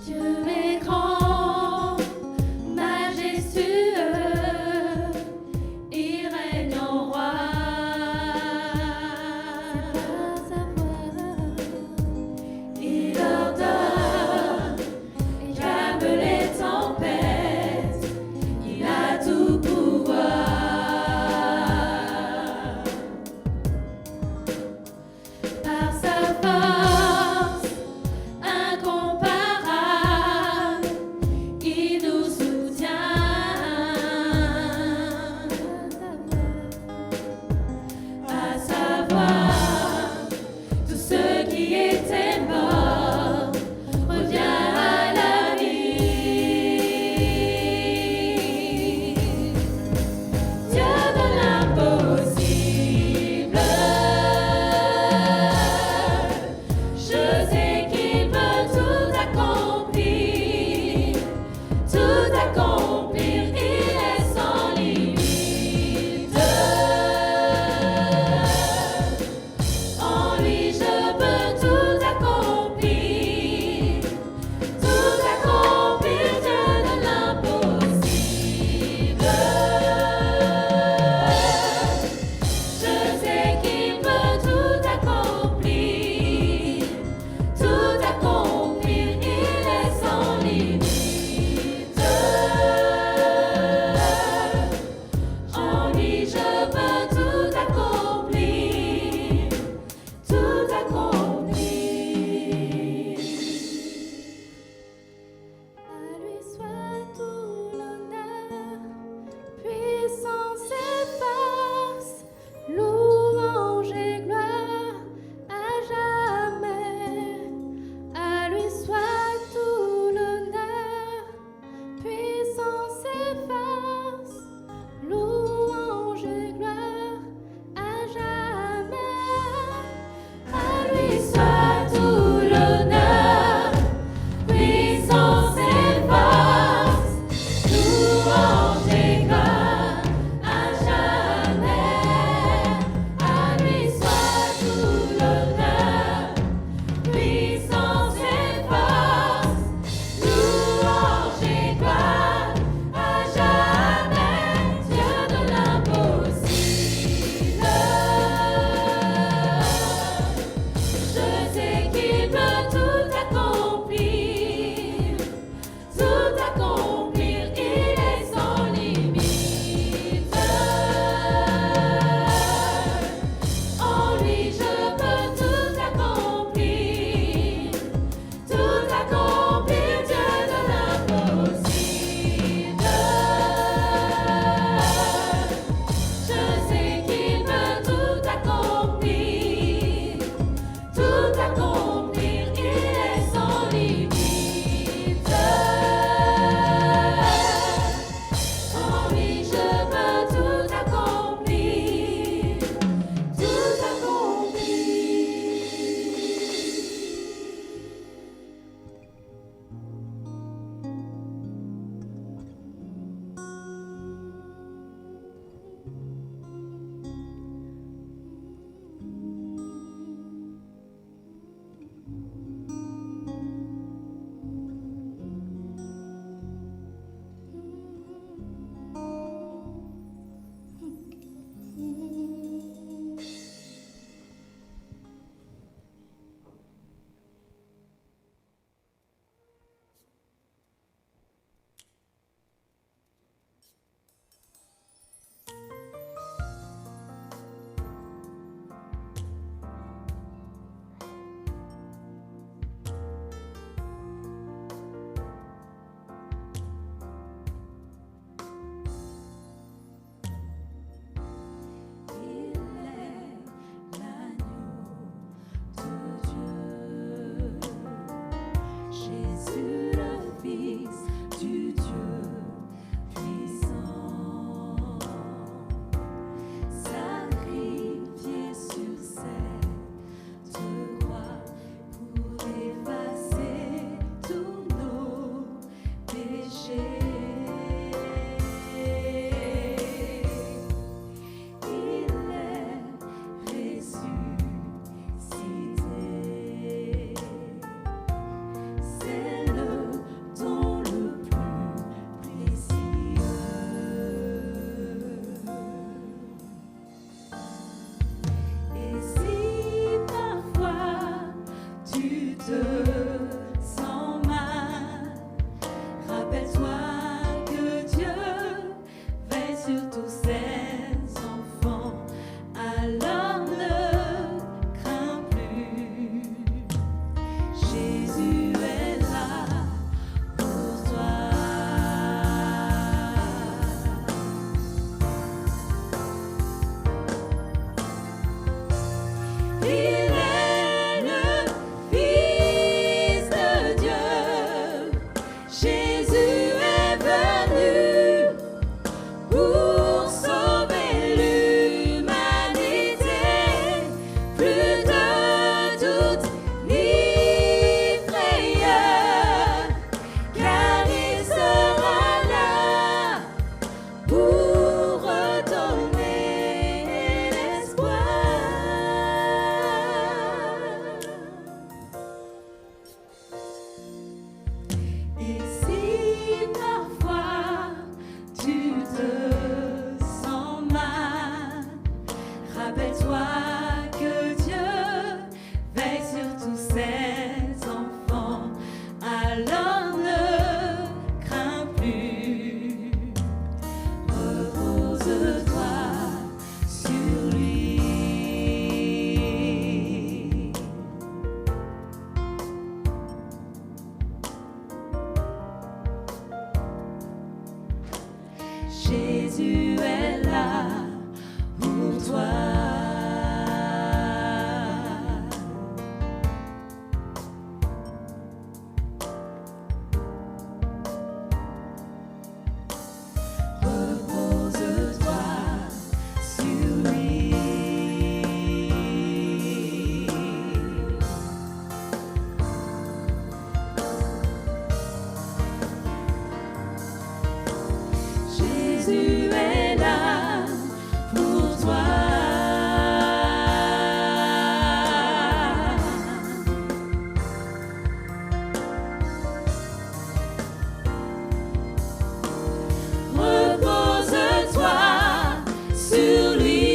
Dieu est grand, majestueux, il règne en roi. C'est pas savoir. Il ordonne et calme les tempêtes, il a tout pouvoir. Jésus est là pour toi. Repose-toi sur lui. Jésus est là pour toi. Repose-toi sur lui.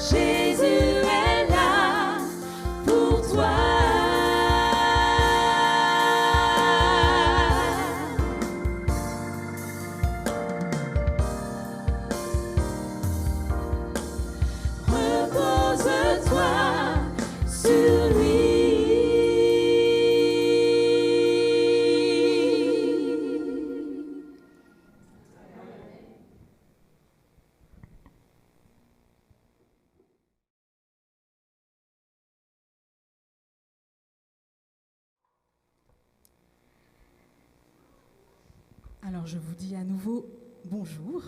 Jésus est là pour toi. Repose-toi sur lui. Alors je vous dis à nouveau bonjour.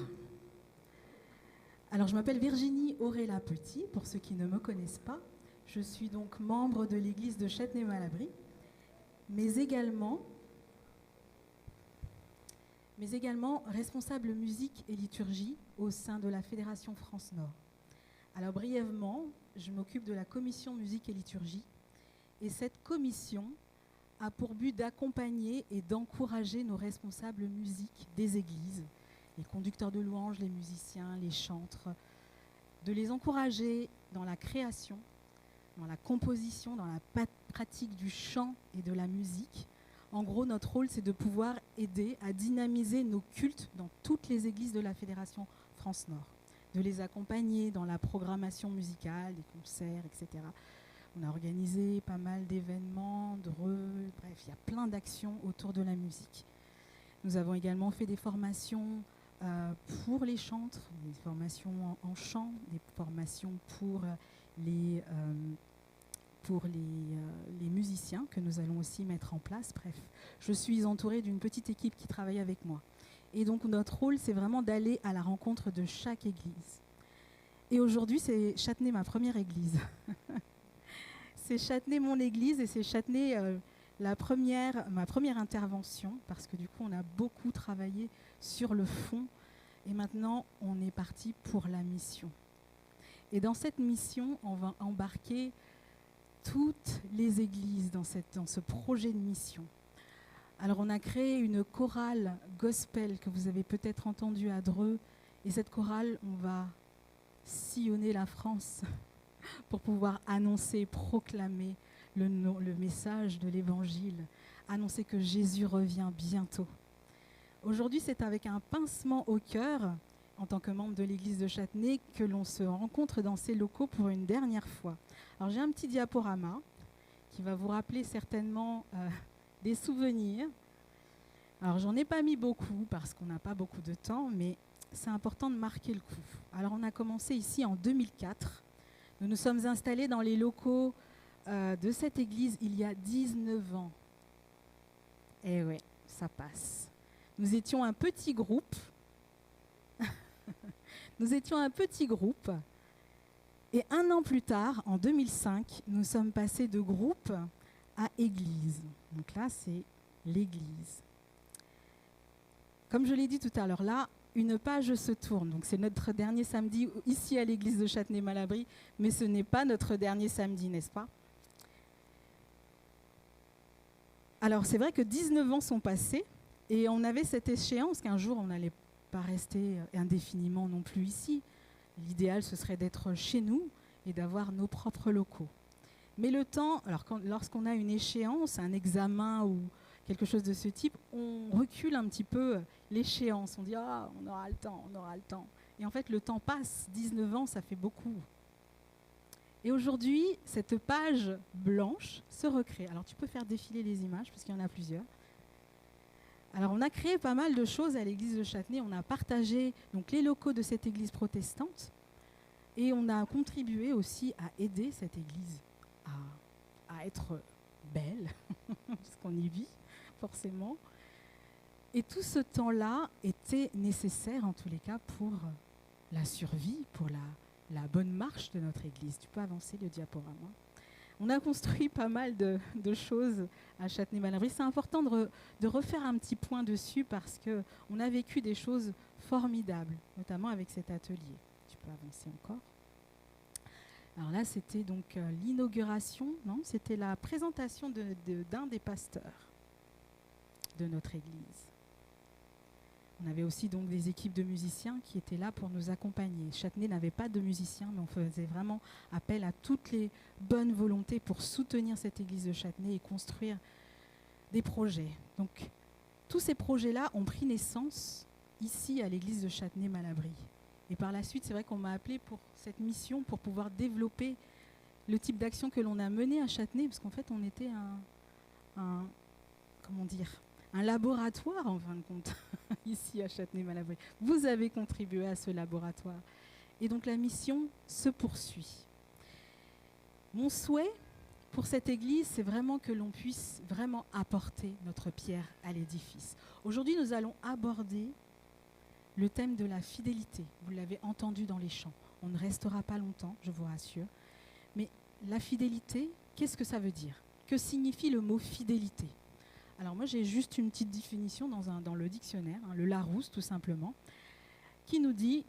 Alors je m'appelle Virginie Auréla Petit, pour ceux qui ne me connaissent pas. Je suis donc membre de l'église de Châtenay-Malabry, mais également responsable musique et liturgie au sein de la Fédération France Nord. Alors brièvement, je m'occupe de la commission musique et liturgie, et cette commission a pour but d'accompagner et d'encourager nos responsables musique des églises, les conducteurs de louanges, les musiciens, les chantres, de les encourager dans la création, dans la composition, dans la pratique du chant et de la musique. En gros, notre rôle, c'est de pouvoir aider à dynamiser nos cultes dans toutes les églises de la Fédération France Nord, de les accompagner dans la programmation musicale, des concerts, etc. On a organisé pas mal d'événements, bref, il y a plein d'actions autour de la musique. Nous avons également fait des formations pour les chantres, des formations en chant, des formations pour les musiciens que nous allons aussi mettre en place. Bref, je suis entourée d'une petite équipe qui travaille avec moi. Et donc notre rôle, c'est vraiment d'aller à la rencontre de chaque église. Et aujourd'hui, c'est Châtenay, ma première église. C'est Châtenay mon église et c'est Châtenay ma première intervention, parce que du coup on a beaucoup travaillé sur le fond et maintenant on est parti pour la mission. Et dans cette mission, on va embarquer toutes les églises dans ce projet de mission. Alors on a créé une chorale gospel que vous avez peut-être entendue à Dreux, et cette chorale, on va sillonner la France pour pouvoir annoncer, proclamer le message de l'Évangile, annoncer que Jésus revient bientôt. Aujourd'hui, c'est avec un pincement au cœur, en tant que membre de l'église de Châtenay, que l'on se rencontre dans ces locaux pour une dernière fois. Alors j'ai un petit diaporama qui va vous rappeler certainement des souvenirs. Alors, j'en ai pas mis beaucoup parce qu'on n'a pas beaucoup de temps, mais c'est important de marquer le coup. Alors, on a commencé ici en 2004. Nous nous sommes installés dans les locaux de cette église il y a 19 ans. Eh ouais, ça passe. Nous étions un petit groupe. Nous étions un petit groupe. Et 1 an plus tard, en 2005, nous sommes passés de groupe à église. Donc là, c'est l'église. Comme je l'ai dit tout à l'heure, là, une page se tourne. Donc c'est notre dernier samedi ici à l'église de Châtenay-Malabry, mais ce n'est pas notre dernier samedi, n'est-ce pas? Alors c'est vrai que 19 ans sont passés et on avait cette échéance qu'un jour on n'allait pas rester indéfiniment non plus ici. L'idéal ce serait d'être chez nous et d'avoir nos propres locaux. Mais le temps, alors lorsqu'on a une échéance, un examen ou quelque chose de ce type, on recule un petit peu l'échéance. On dit « Ah, on aura le temps, on aura le temps ». Et en fait, le temps passe. 19 ans, ça fait beaucoup. Et aujourd'hui, cette page blanche se recrée. Alors, tu peux faire défiler les images, parce qu'il y en a plusieurs. Alors, on a créé pas mal de choses à l'église de Châtenay. On a partagé donc, les locaux de cette église protestante. Et on a contribué aussi à aider cette église à être belle, parce qu'on y vit, forcément. Et tout ce temps-là était nécessaire, en tous les cas, pour la survie, pour la bonne marche de notre église. Tu peux avancer le diaporama. On a construit pas mal de choses à Châtenay-Malabry. C'est important de refaire un petit point dessus parce qu'on a vécu des choses formidables, notamment avec cet atelier. Tu peux avancer encore. Alors là, c'était donc l'inauguration, non? C'était la présentation d'un des pasteurs de notre église. On avait aussi donc des équipes de musiciens qui étaient là pour nous accompagner. Châtenay n'avait pas de musiciens, mais on faisait vraiment appel à toutes les bonnes volontés pour soutenir cette église de Châtenay et construire des projets. Donc, tous ces projets-là ont pris naissance ici à l'église de Châtenay-Malabry. Et par la suite, c'est vrai qu'on m'a appelé pour cette mission, pour pouvoir développer le type d'action que l'on a mené à Châtenay, parce qu'en fait, on était un laboratoire, en fin de compte, ici à Châtenay-Malabry. Vous avez contribué à ce laboratoire. Et donc, la mission se poursuit. Mon souhait pour cette église, c'est vraiment que l'on puisse vraiment apporter notre pierre à l'édifice. Aujourd'hui, nous allons aborder le thème de la fidélité. Vous l'avez entendu dans les chants. On ne restera pas longtemps, je vous rassure. Mais la fidélité, qu'est-ce que ça veut dire? Que signifie le mot fidélité? Alors moi, j'ai juste une petite définition dans le dictionnaire, le Larousse tout simplement, qui nous dit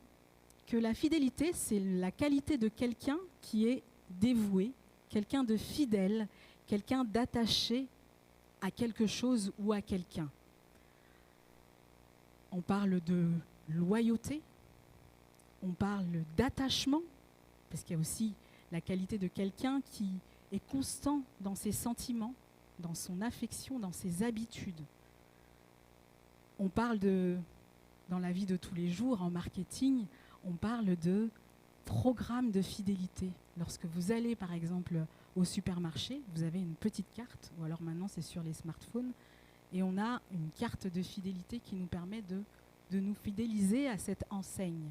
que la fidélité, c'est la qualité de quelqu'un qui est dévoué, quelqu'un de fidèle, quelqu'un d'attaché à quelque chose ou à quelqu'un. On parle de loyauté, on parle d'attachement, parce qu'il y a aussi la qualité de quelqu'un qui est constant dans ses sentiments, dans son affection, dans ses habitudes. On parle dans la vie de tous les jours, en marketing, on parle de programme de fidélité. Lorsque vous allez, par exemple, au supermarché, vous avez une petite carte, ou alors maintenant c'est sur les smartphones, et on a une carte de fidélité qui nous permet de nous fidéliser à cette enseigne,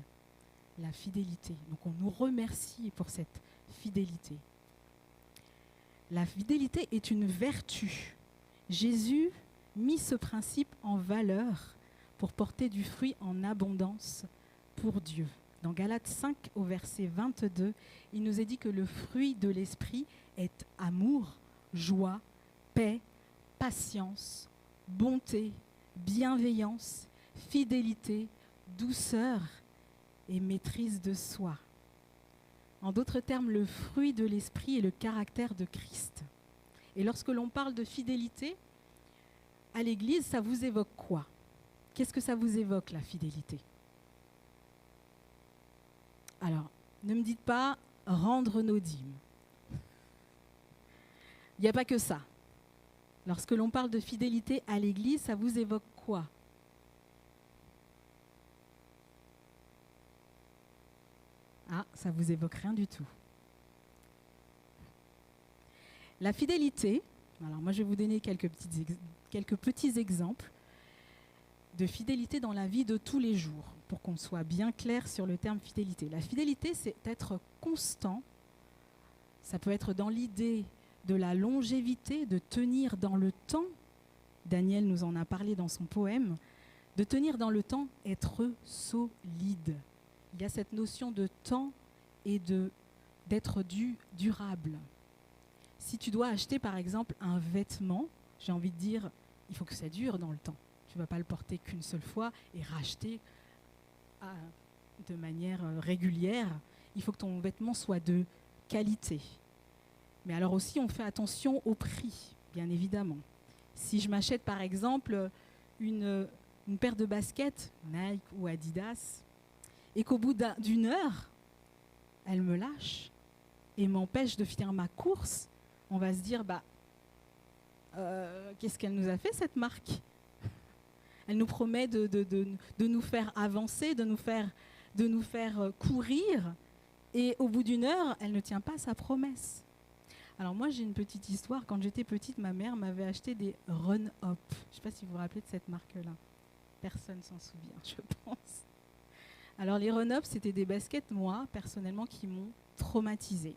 la fidélité. Donc on nous remercie pour cette fidélité. La fidélité est une vertu. Jésus mit ce principe en valeur pour porter du fruit en abondance pour Dieu. Dans Galates 5 au verset 22, il nous est dit que le fruit de l'esprit est amour, joie, paix, patience, bonté, bienveillance, fidélité, douceur et maîtrise de soi. En d'autres termes, le fruit de l'esprit est le caractère de Christ. Et lorsque l'on parle de fidélité, à l'église, ça vous évoque quoi? Qu'est-ce que ça vous évoque, la fidélité? Alors, ne me dites pas rendre nos dîmes. Il n'y a pas que ça. Lorsque l'on parle de fidélité à l'église, ça vous évoque quoi? Ah, ça vous évoque rien du tout. La fidélité, Alors moi, je vais vous donner quelques petits exemples de fidélité dans la vie de tous les jours, pour qu'on soit bien clair sur le terme fidélité. La fidélité, c'est être constant. Ça peut être dans l'idée de la longévité, de tenir dans le temps. Daniel nous en a parlé dans son poème. De tenir dans le temps, être solide. Il y a cette notion de temps et d'être durable. Si tu dois acheter par exemple un vêtement, j'ai envie de dire, il faut que ça dure dans le temps. Tu ne vas pas le porter qu'une seule fois et racheter de manière régulière. Il faut que ton vêtement soit de qualité. Mais alors aussi, on fait attention au prix, bien évidemment. Si je m'achète par exemple une paire de baskets, Nike ou Adidas, et qu'au bout d'une heure, elle me lâche et m'empêche de finir ma course, on va se dire, qu'est-ce qu'elle nous a fait cette marque ? Elle nous promet de nous faire avancer, de nous faire courir, et au bout d'une heure, elle ne tient pas sa promesse. Alors moi, j'ai une petite histoire. Quand j'étais petite, ma mère m'avait acheté des Run-Up. Je ne sais pas si vous vous rappelez de cette marque-là. Personne s'en souvient, je pense. Alors les Run-Up, c'était des baskets, moi, personnellement, qui m'ont traumatisée.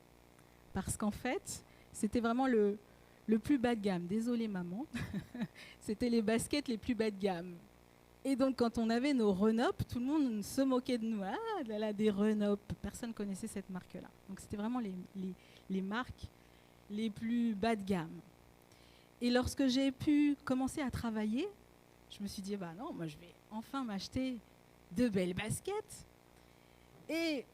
Parce qu'en fait, c'était vraiment le plus bas de gamme. Désolée, maman. C'était les baskets les plus bas de gamme. Et donc, quand on avait nos Run-Up, tout le monde se moquait de nous. Ah, elle a des Run-Up. Personne ne connaissait cette marque-là. Donc, c'était vraiment les marques les plus bas de gamme. Et lorsque j'ai pu commencer à travailler, je me suis dit, non, moi, je vais enfin m'acheter de belles baskets. Et,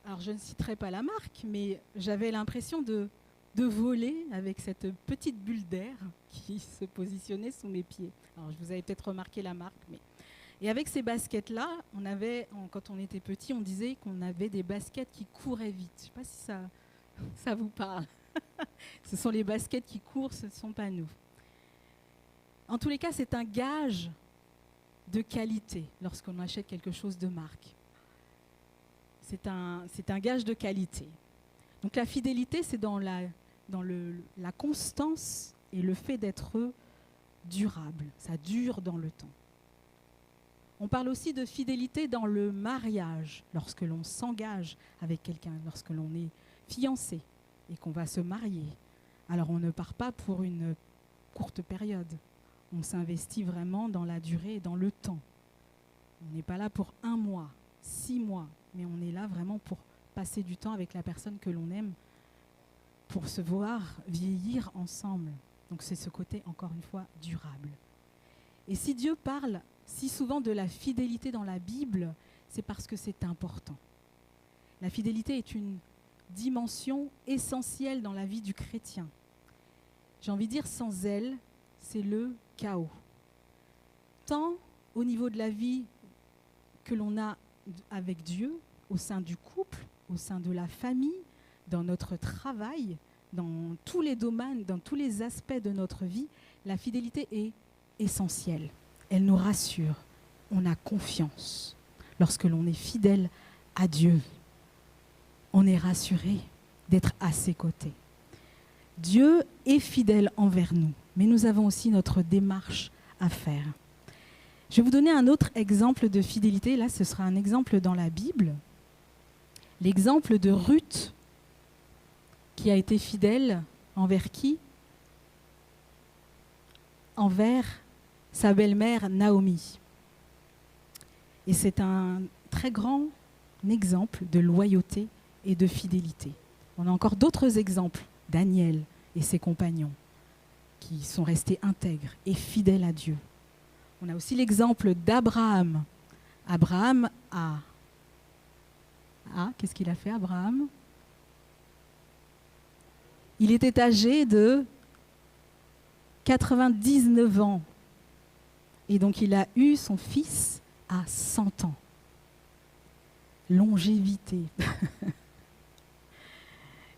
alors, je ne citerai pas la marque, mais j'avais l'impression de voler avec cette petite bulle d'air qui se positionnait sous mes pieds. Alors, je vous avais peut-être remarqué la marque. Et avec ces baskets-là, quand on était petit, on disait qu'on avait des baskets qui couraient vite. Je ne sais pas si ça vous parle. Ce sont les baskets qui courent, ce ne sont pas nous. En tous les cas, c'est un gage de qualité lorsqu'on achète quelque chose de marque. C'est un gage de qualité. Donc la fidélité, c'est dans la constance et le fait d'être durable. Ça dure dans le temps. On parle aussi de fidélité dans le mariage, lorsque l'on s'engage avec quelqu'un, lorsque l'on est fiancé et qu'on va se marier. Alors on ne part pas pour une courte période. On s'investit vraiment dans la durée et dans le temps. On n'est pas là pour 1 mois, 6 mois, mais on est là vraiment pour passer du temps avec la personne que l'on aime, pour se voir vieillir ensemble. Donc c'est ce côté, encore une fois, durable. Et si Dieu parle si souvent de la fidélité dans la Bible, c'est parce que c'est important. La fidélité est une dimension essentielle dans la vie du chrétien. J'ai envie de dire, sans elle, c'est le chaos. Tant au niveau de la vie que l'on a avec Dieu, au sein du couple, au sein de la famille, dans notre travail, dans tous les domaines, dans tous les aspects de notre vie, la fidélité est essentielle. Elle nous rassure. On a confiance. Lorsque l'on est fidèle à Dieu, on est rassuré d'être à ses côtés. Dieu est fidèle envers nous, mais nous avons aussi notre démarche à faire. Je vais vous donner un autre exemple de fidélité. Là, ce sera un exemple dans la Bible. L'exemple de Ruth, qui a été fidèle envers qui ? Envers sa belle-mère Naomi. Et c'est un très grand exemple de loyauté et de fidélité. On a encore d'autres exemples, Daniel et ses compagnons, qui sont restés intègres et fidèles à Dieu. On a aussi l'exemple d'Abraham. Abraham qu'est-ce qu'il a fait, Abraham ? Il était âgé de 99 ans. Et donc il a eu son fils à 100 ans. Longévité.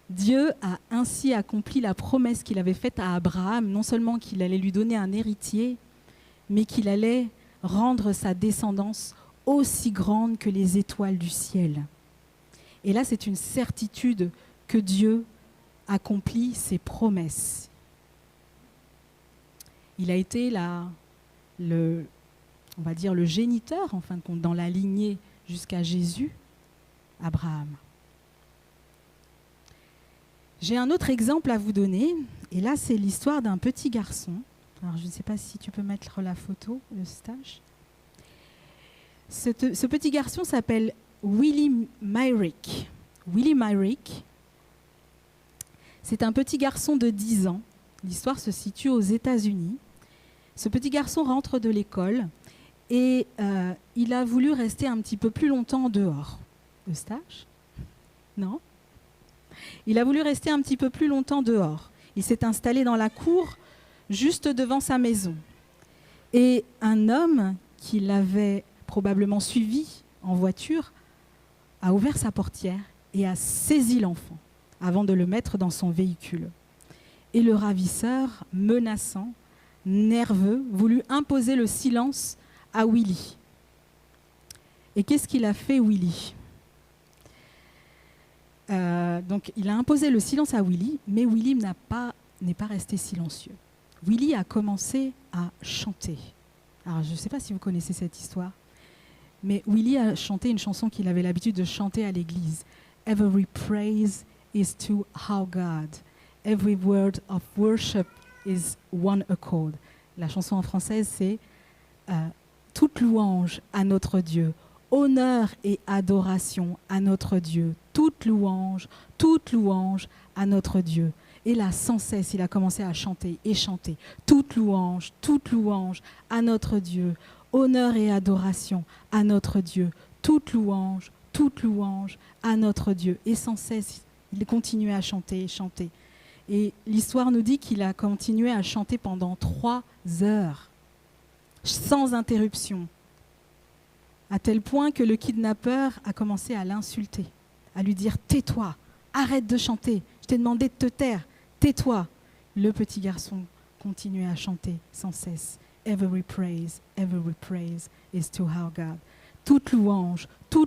Dieu a ainsi accompli la promesse qu'il avait faite à Abraham, non seulement qu'il allait lui donner un héritier, mais qu'il allait rendre sa descendance aussi grande que les étoiles du ciel. Et là, c'est une certitude que Dieu accomplit ses promesses. Il a été on va dire le géniteur, en fin de compte, dans la lignée jusqu'à Jésus, Abraham. J'ai un autre exemple à vous donner, et là c'est l'histoire d'un petit garçon. Alors je ne sais pas si tu peux mettre la photo, le stage. Ce petit garçon s'appelle Willie Myrick. Willie Myrick, c'est un petit garçon de 10 ans. L'histoire se situe aux États-Unis. Ce petit garçon rentre de l'école et il a voulu rester un petit peu plus longtemps dehors. Le stage ? Non ? Il a voulu rester un petit peu plus longtemps dehors. Il s'est installé dans la cour, juste devant sa maison. Et un homme qui l'avait probablement suivi en voiture a ouvert sa portière et a saisi l'enfant avant de le mettre dans son véhicule. Et le ravisseur, menaçant, nerveux, voulut imposer le silence à Willie. Et qu'est-ce qu'il a fait, Willie ? Donc, il a imposé le silence à Willie, mais Willie n'est pas resté silencieux. Willie a commencé à chanter. Alors, je ne sais pas si vous connaissez cette histoire, mais Willie a chanté une chanson qu'il avait l'habitude de chanter à l'église. « Every praise is to our God. Every word of worship is one accord. » La chanson en française, c'est « Toute louange à notre Dieu. Honneur et adoration à notre Dieu. Toute louange à notre Dieu. » Et là, sans cesse, il a commencé à chanter et chanter. Toute louange à notre Dieu. Honneur et adoration à notre Dieu. Toute louange à notre Dieu. Et sans cesse, il continuait à chanter et chanter. Et l'histoire nous dit qu'il a continué à chanter pendant 3 heures, sans interruption, à tel point que le kidnappeur a commencé à l'insulter, à lui dire « Tais-toi, arrête de chanter, je t'ai demandé de te taire, tais-toi ». Le petit garçon continuait à chanter sans cesse. « Every praise is to our God ». Toute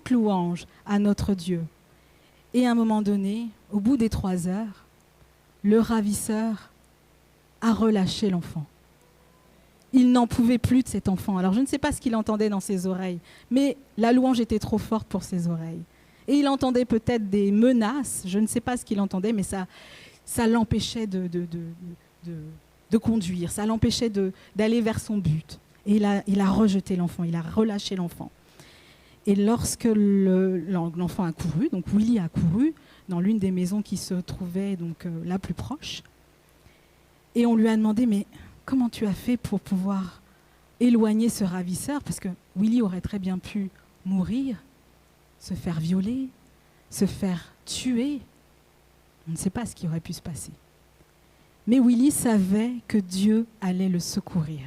louange à notre Dieu. Et à un moment donné, au bout des 3 heures, le ravisseur a relâché l'enfant. Il n'en pouvait plus de cet enfant. Alors je ne sais pas ce qu'il entendait dans ses oreilles, mais la louange était trop forte pour ses oreilles. Et il entendait peut-être des menaces, je ne sais pas ce qu'il entendait, mais ça l'empêchait de conduire, ça l'empêchait d'aller vers son but. Et il a rejeté l'enfant, il a relâché l'enfant. Et lorsque l'enfant a couru, donc Willie a couru dans l'une des maisons qui se trouvait donc la plus proche, et on lui a demandé « Mais comment tu as fait pour pouvoir éloigner ce ravisseur ?» Parce que Willie aurait très bien pu mourir, se faire violer, se faire tuer. On ne sait pas ce qui aurait pu se passer. Mais Willie savait que Dieu allait le secourir.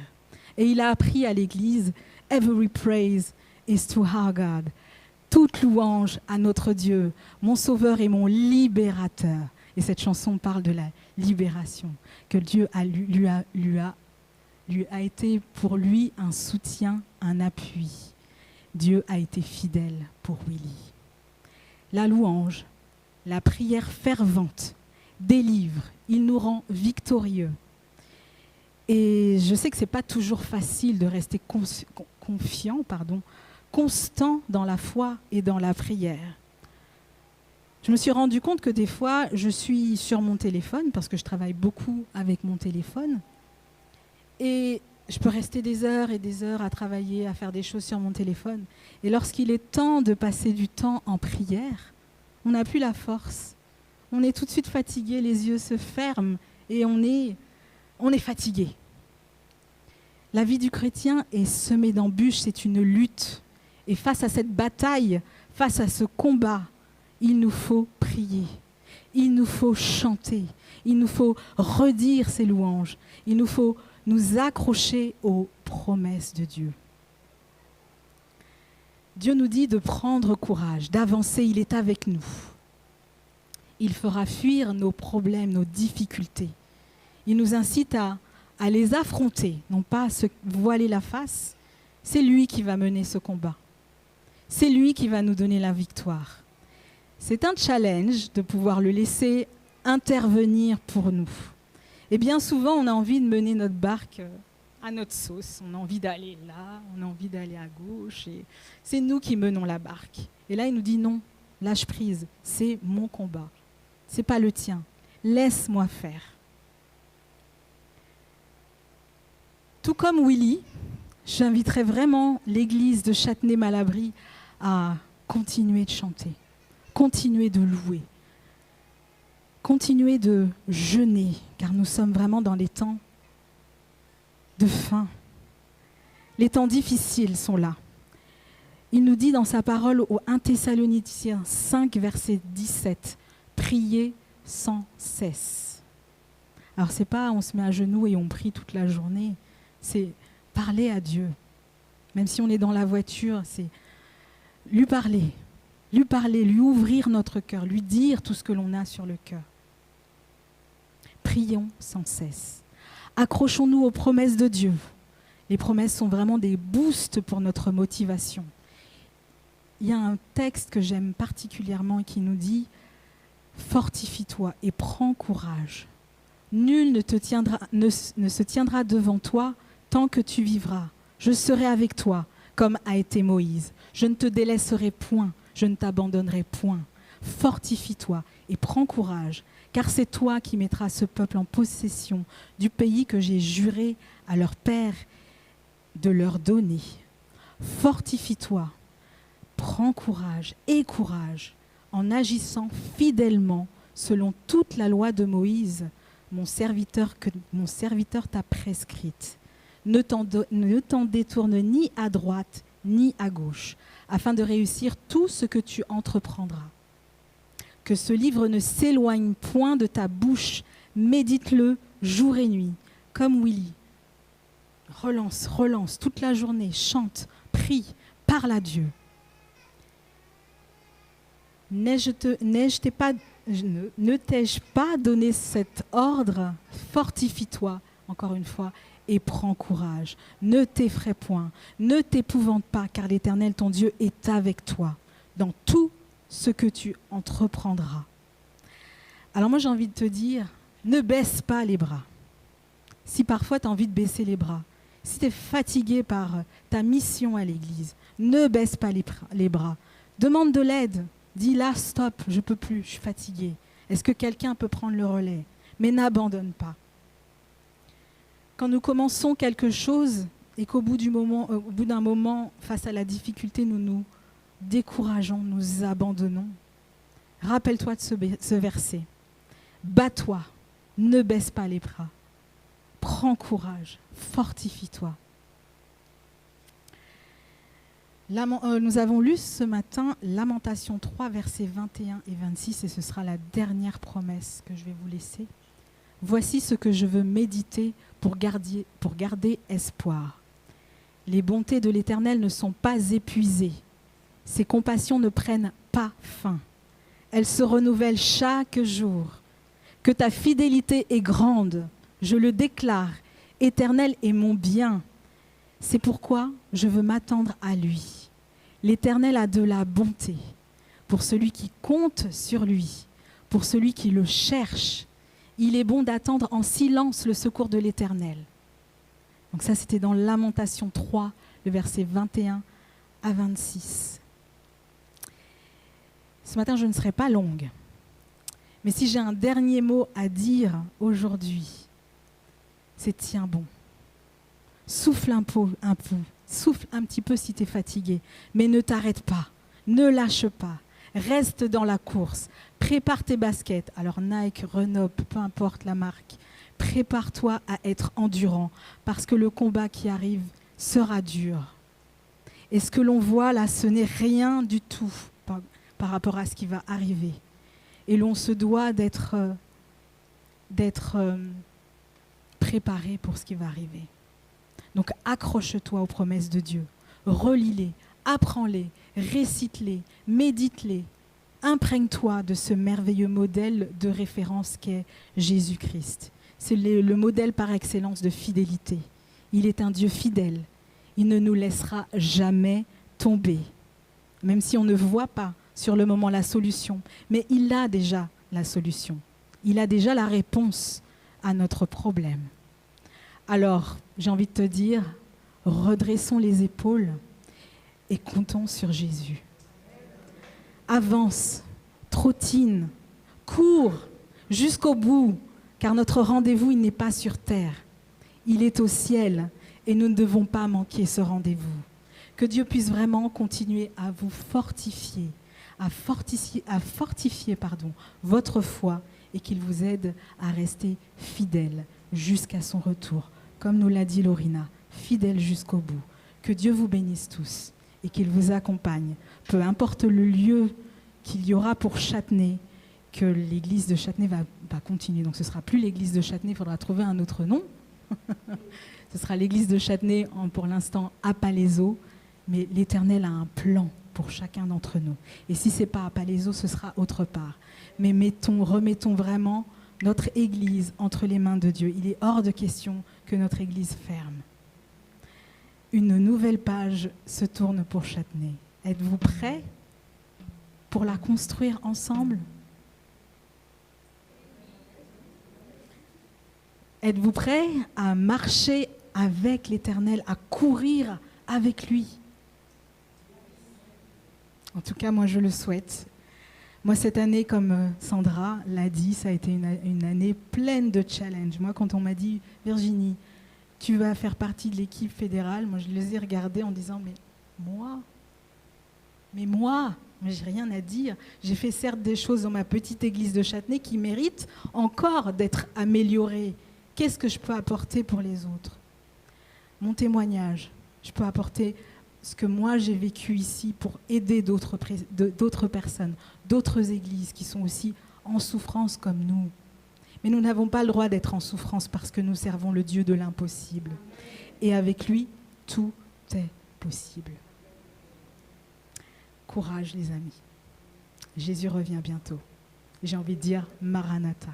Et il a appris à l'église « Every praise is to our God ». Toute louange à notre Dieu, mon sauveur et mon libérateur. Et cette chanson parle de la libération, que Dieu lui a été pour lui un soutien, un appui. Dieu a été fidèle pour Willie. La louange, la prière fervente délivre, il nous rend victorieux. Et je sais que ce n'est pas toujours facile de rester constant dans la foi et dans la prière. Je me suis rendu compte que des fois, je suis sur mon téléphone, parce que je travaille beaucoup avec mon téléphone, et je peux rester des heures et des heures à travailler, à faire des choses sur mon téléphone. Et lorsqu'il est temps de passer du temps en prière, on n'a plus la force. On est tout de suite fatigué, les yeux se ferment et on est fatigué. La vie du chrétien est semée d'embûches, c'est une lutte. Et face à cette bataille, face à ce combat, il nous faut prier, il nous faut chanter, il nous faut redire ses louanges, il nous faut nous accrocher aux promesses de Dieu. Dieu nous dit de prendre courage, d'avancer, il est avec nous. Il fera fuir nos problèmes, nos difficultés. Il nous incite à les affronter, non pas à se voiler la face. C'est lui qui va mener ce combat. C'est lui qui va nous donner la victoire. C'est un challenge de pouvoir le laisser intervenir pour nous. Et bien souvent, on a envie de mener notre barque à notre sauce. On a envie d'aller là, on a envie d'aller à gauche. Et c'est nous qui menons la barque. Et là, il nous dit non, lâche prise, c'est mon combat. C'est pas le tien. Laisse-moi faire. Tout comme Willy, j'inviterais vraiment l'église de Châtenay-Malabry à continuer de chanter, continuer de louer, continuer de jeûner, car nous sommes vraiment dans les temps de faim. Les temps difficiles sont là. Il nous dit dans sa parole au 1 Thessaloniciens 5, verset 17, « Priez sans cesse ». Alors c'est pas on se met à genoux et on prie toute la journée, c'est parler à Dieu. Même si on est dans la voiture, c'est lui parler, lui ouvrir notre cœur, lui dire tout ce que l'on a sur le cœur. Prions sans cesse. Accrochons-nous aux promesses de Dieu. Les promesses sont vraiment des boosts pour notre motivation. Il y a un texte que j'aime particulièrement qui nous dit « Fortifie-toi et prends courage. Nul ne se tiendra devant toi tant que tu vivras. Je serai avec toi, comme a été Moïse. Je ne te délaisserai point, je ne t'abandonnerai point. Fortifie-toi et prends courage, car c'est toi qui mettras ce peuple en possession du pays que j'ai juré à leur père de leur donner. Fortifie-toi, prends courage et courage, en agissant fidèlement selon toute la loi de Moïse, mon serviteur que mon serviteur t'a prescrite. Ne t'en détourne ni à droite ni à gauche, afin de réussir tout ce que tu entreprendras. Que ce livre ne s'éloigne point de ta bouche, médite-le jour et nuit, comme Willy. Relance toute la journée, chante, prie, parle à Dieu. Ne t'ai-je pas donné cet ordre? Fortifie-toi, encore une fois, et prends courage. Ne t'effraie point, ne t'épouvante pas, car l'Éternel, ton Dieu, est avec toi dans tout ce que tu entreprendras. Alors moi, j'ai envie de te dire, ne baisse pas les bras. Si parfois tu as envie de baisser les bras, si tu es fatigué par ta mission à l'église, ne baisse pas les bras. Demande de l'aide. Dis là, stop, je ne peux plus, je suis fatigué. Est-ce que quelqu'un peut prendre le relais? Mais n'abandonne pas. Quand nous commençons quelque chose et qu'au bout d'un moment, face à la difficulté, nous nous décourageons, nous abandonnons, rappelle-toi de ce verset. Bats-toi, ne baisse pas les bras. Prends courage, fortifie-toi. Nous avons lu ce matin Lamentation 3, versets 21 et 26, et ce sera la dernière promesse que je vais vous laisser. Voici ce que je veux méditer pour garder espoir. Les bontés de l'Éternel ne sont pas épuisées. Ses compassions ne prennent pas fin. Elles se renouvellent chaque jour. Que ta fidélité est grande, je le déclare. Éternel est mon bien. C'est pourquoi je veux m'attendre à lui. L'Éternel a de la bonté pour celui qui compte sur lui, pour celui qui le cherche. Il est bon d'attendre en silence le secours de l'Éternel. Donc ça, c'était dans Lamentation 3, le verset 21 à 26. Ce matin, je ne serai pas longue. Mais si j'ai un dernier mot à dire aujourd'hui, c'est tiens bon. Souffle un peu, souffle un petit peu si tu es fatigué, mais ne t'arrête pas, ne lâche pas, reste dans la course, prépare tes baskets, alors Nike, Renault, peu importe la marque, prépare-toi à être endurant, parce que le combat qui arrive sera dur. Et ce que l'on voit là, ce n'est rien du tout par rapport à ce qui va arriver. Et l'on se doit d'être préparé pour ce qui va arriver. Donc accroche-toi aux promesses de Dieu, relis-les, apprends-les, récite-les, médite-les, imprègne-toi de ce merveilleux modèle de référence qu'est Jésus-Christ. C'est le modèle par excellence de fidélité. Il est un Dieu fidèle. Il ne nous laissera jamais tomber, même si on ne voit pas sur le moment la solution. Mais il a déjà la solution. Il a déjà la réponse à notre problème. Alors, j'ai envie de te dire, redressons les épaules et comptons sur Jésus. Avance, trottine, cours jusqu'au bout, car notre rendez-vous, il n'est pas sur terre. Il est au ciel et nous ne devons pas manquer ce rendez-vous. Que Dieu puisse vraiment continuer à vous fortifier, à fortifier votre foi et qu'il vous aide à rester fidèle jusqu'à son retour. Comme nous l'a dit Lorina, fidèle jusqu'au bout. Que Dieu vous bénisse tous et qu'il vous accompagne. Peu importe le lieu qu'il y aura pour Châtenay, que l'église de Châtenay va continuer. Donc ce ne sera plus l'église de Châtenay, il faudra trouver un autre nom. Ce sera l'église de Châtenay pour l'instant à Palaiseau, mais l'Éternel a un plan pour chacun d'entre nous. Et si ce n'est pas à Palaiseau, ce sera autre part. Mais remettons vraiment notre église entre les mains de Dieu. Il est hors de question que notre église ferme. Une nouvelle page se tourne pour Châtenay. Êtes-vous prêts pour la construire ensemble ? Êtes-vous prêts à marcher avec l'Éternel, à courir avec lui ? En tout cas, moi, je le souhaite. Moi, cette année, comme Sandra l'a dit, ça a été une année pleine de challenges. Moi, quand on m'a dit, Virginie, tu vas faire partie de l'équipe fédérale, moi, je les ai regardés en disant, mais moi, j'ai rien à dire. J'ai fait certes des choses dans ma petite église de Châtenay qui méritent encore d'être améliorées. Qu'est-ce que je peux apporter pour les autres ? Mon témoignage, je peux apporter ce que moi j'ai vécu ici pour aider d'autres personnes, d'autres églises qui sont aussi en souffrance comme nous. Mais nous n'avons pas le droit d'être en souffrance parce que nous servons le Dieu de l'impossible. Et avec lui, tout est possible. Courage les amis. Jésus revient bientôt. J'ai envie de dire Maranatha.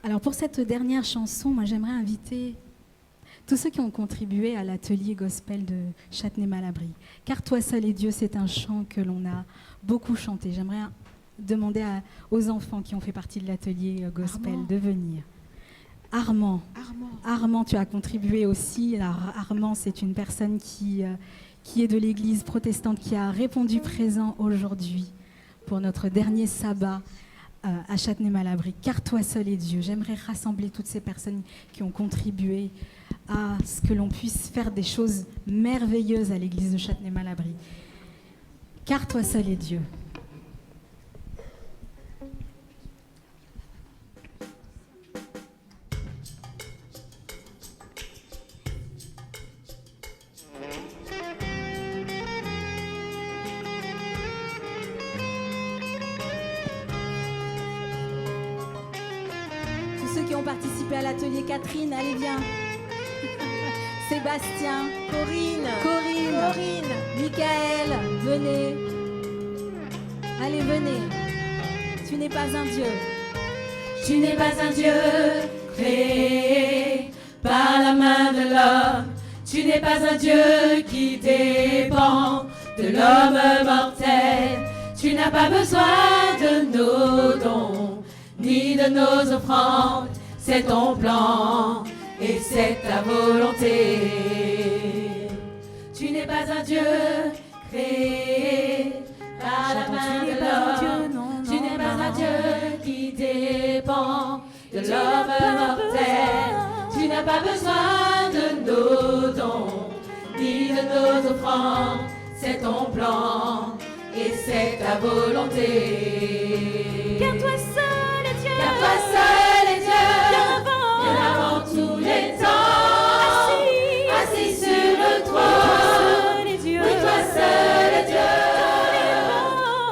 Alors pour cette dernière chanson, moi j'aimerais inviter tous ceux qui ont contribué à l'atelier gospel de Châtenay-Malabry. Car toi seul est Dieu, c'est un chant que l'on a beaucoup chanté. J'aimerais demander aux enfants qui ont fait partie de l'atelier gospel de venir. Armand, tu as contribué aussi. Alors, Armand, c'est une personne qui est de l'église protestante, qui a répondu présent aujourd'hui pour notre dernier sabbat à Châtenay-Malabry. Car toi seul est Dieu. J'aimerais rassembler toutes ces personnes qui ont contribué à ce que l'on puisse faire des choses merveilleuses à l'église de Châtenay-Malabry. Car toi seul est Dieu. Participé à l'atelier Catherine, allez viens. Sébastien, Corinne, Michael, venez. Allez, venez. Tu n'es pas un Dieu. Tu n'es pas un Dieu créé par la main de l'homme. Tu n'es pas un Dieu qui dépend de l'homme mortel. Tu n'as pas besoin de nos dons ni de nos offrandes. C'est ton plan et c'est ta volonté. Tu n'es pas un Dieu créé par la main de l'homme. Tu n'es pas un Dieu qui dépend de l'homme mortel. Tu n'as pas besoin de nos dons ni de nos offrandes. C'est ton plan et c'est ta volonté. Car toi seul est Dieu. Car toi seul est Dieu. Bien avant tous les temps, assis sur le trône. Oui, toi seul est Dieu.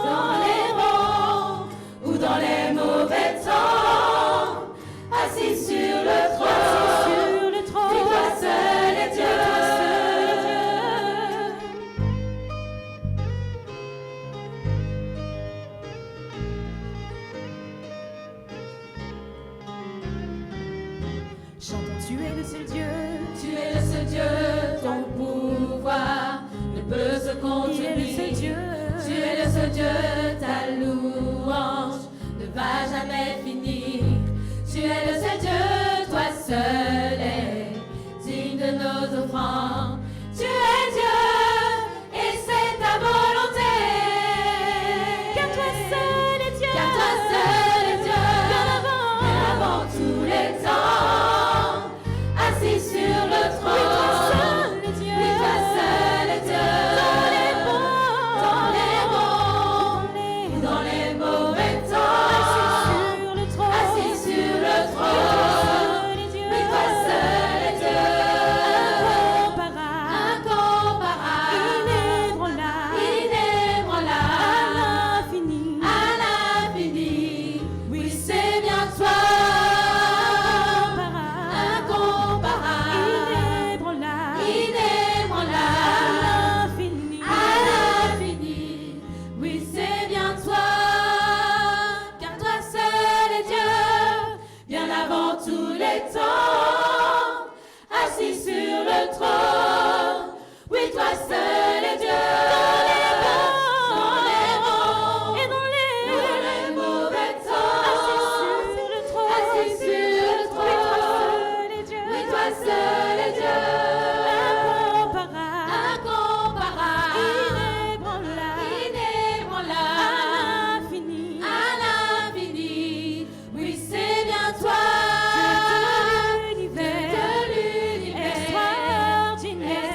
Dans les bons ou dans les mauvais temps, assis sur le trône. Oui, toi seul est Dieu. Chantons, tu es le seul Dieu. Tu es le seul Dieu, ton pouvoir ne peut se contenir. Il est le seul Dieu. Tu es le seul Dieu, ta jamais fini. Tu es le seul Dieu, toi seul est digne de nos offrandes. Tu es Dieu et c'est ta volonté. Car toi seul est Dieu, car toi seul est Dieu, bien avant tous les temps, assis sur le trône. Oui, toi seul est Dieu, oui, toi seul est Dieu, dans les bons, dans les mauvais temps, assis sur le trône. Oui, toi seul est Dieu, incomparable, inébranlable, à l'infini. Oui, c'est bien toi, incomparable, inébranlable, à l'infini. Oui, c'est bien toi, car toi seul est Dieu, bien avant tous les temps, assis sur le trône. Oui, toi seul est Dieu, dans les bons et dans les mauvais temps, assis sur le trône. Oui, toi seul est Dieu, incomparable, inébranlable, à l'infini. Oui, c'est bien toi, Dieu de l'univers, extraordinaire,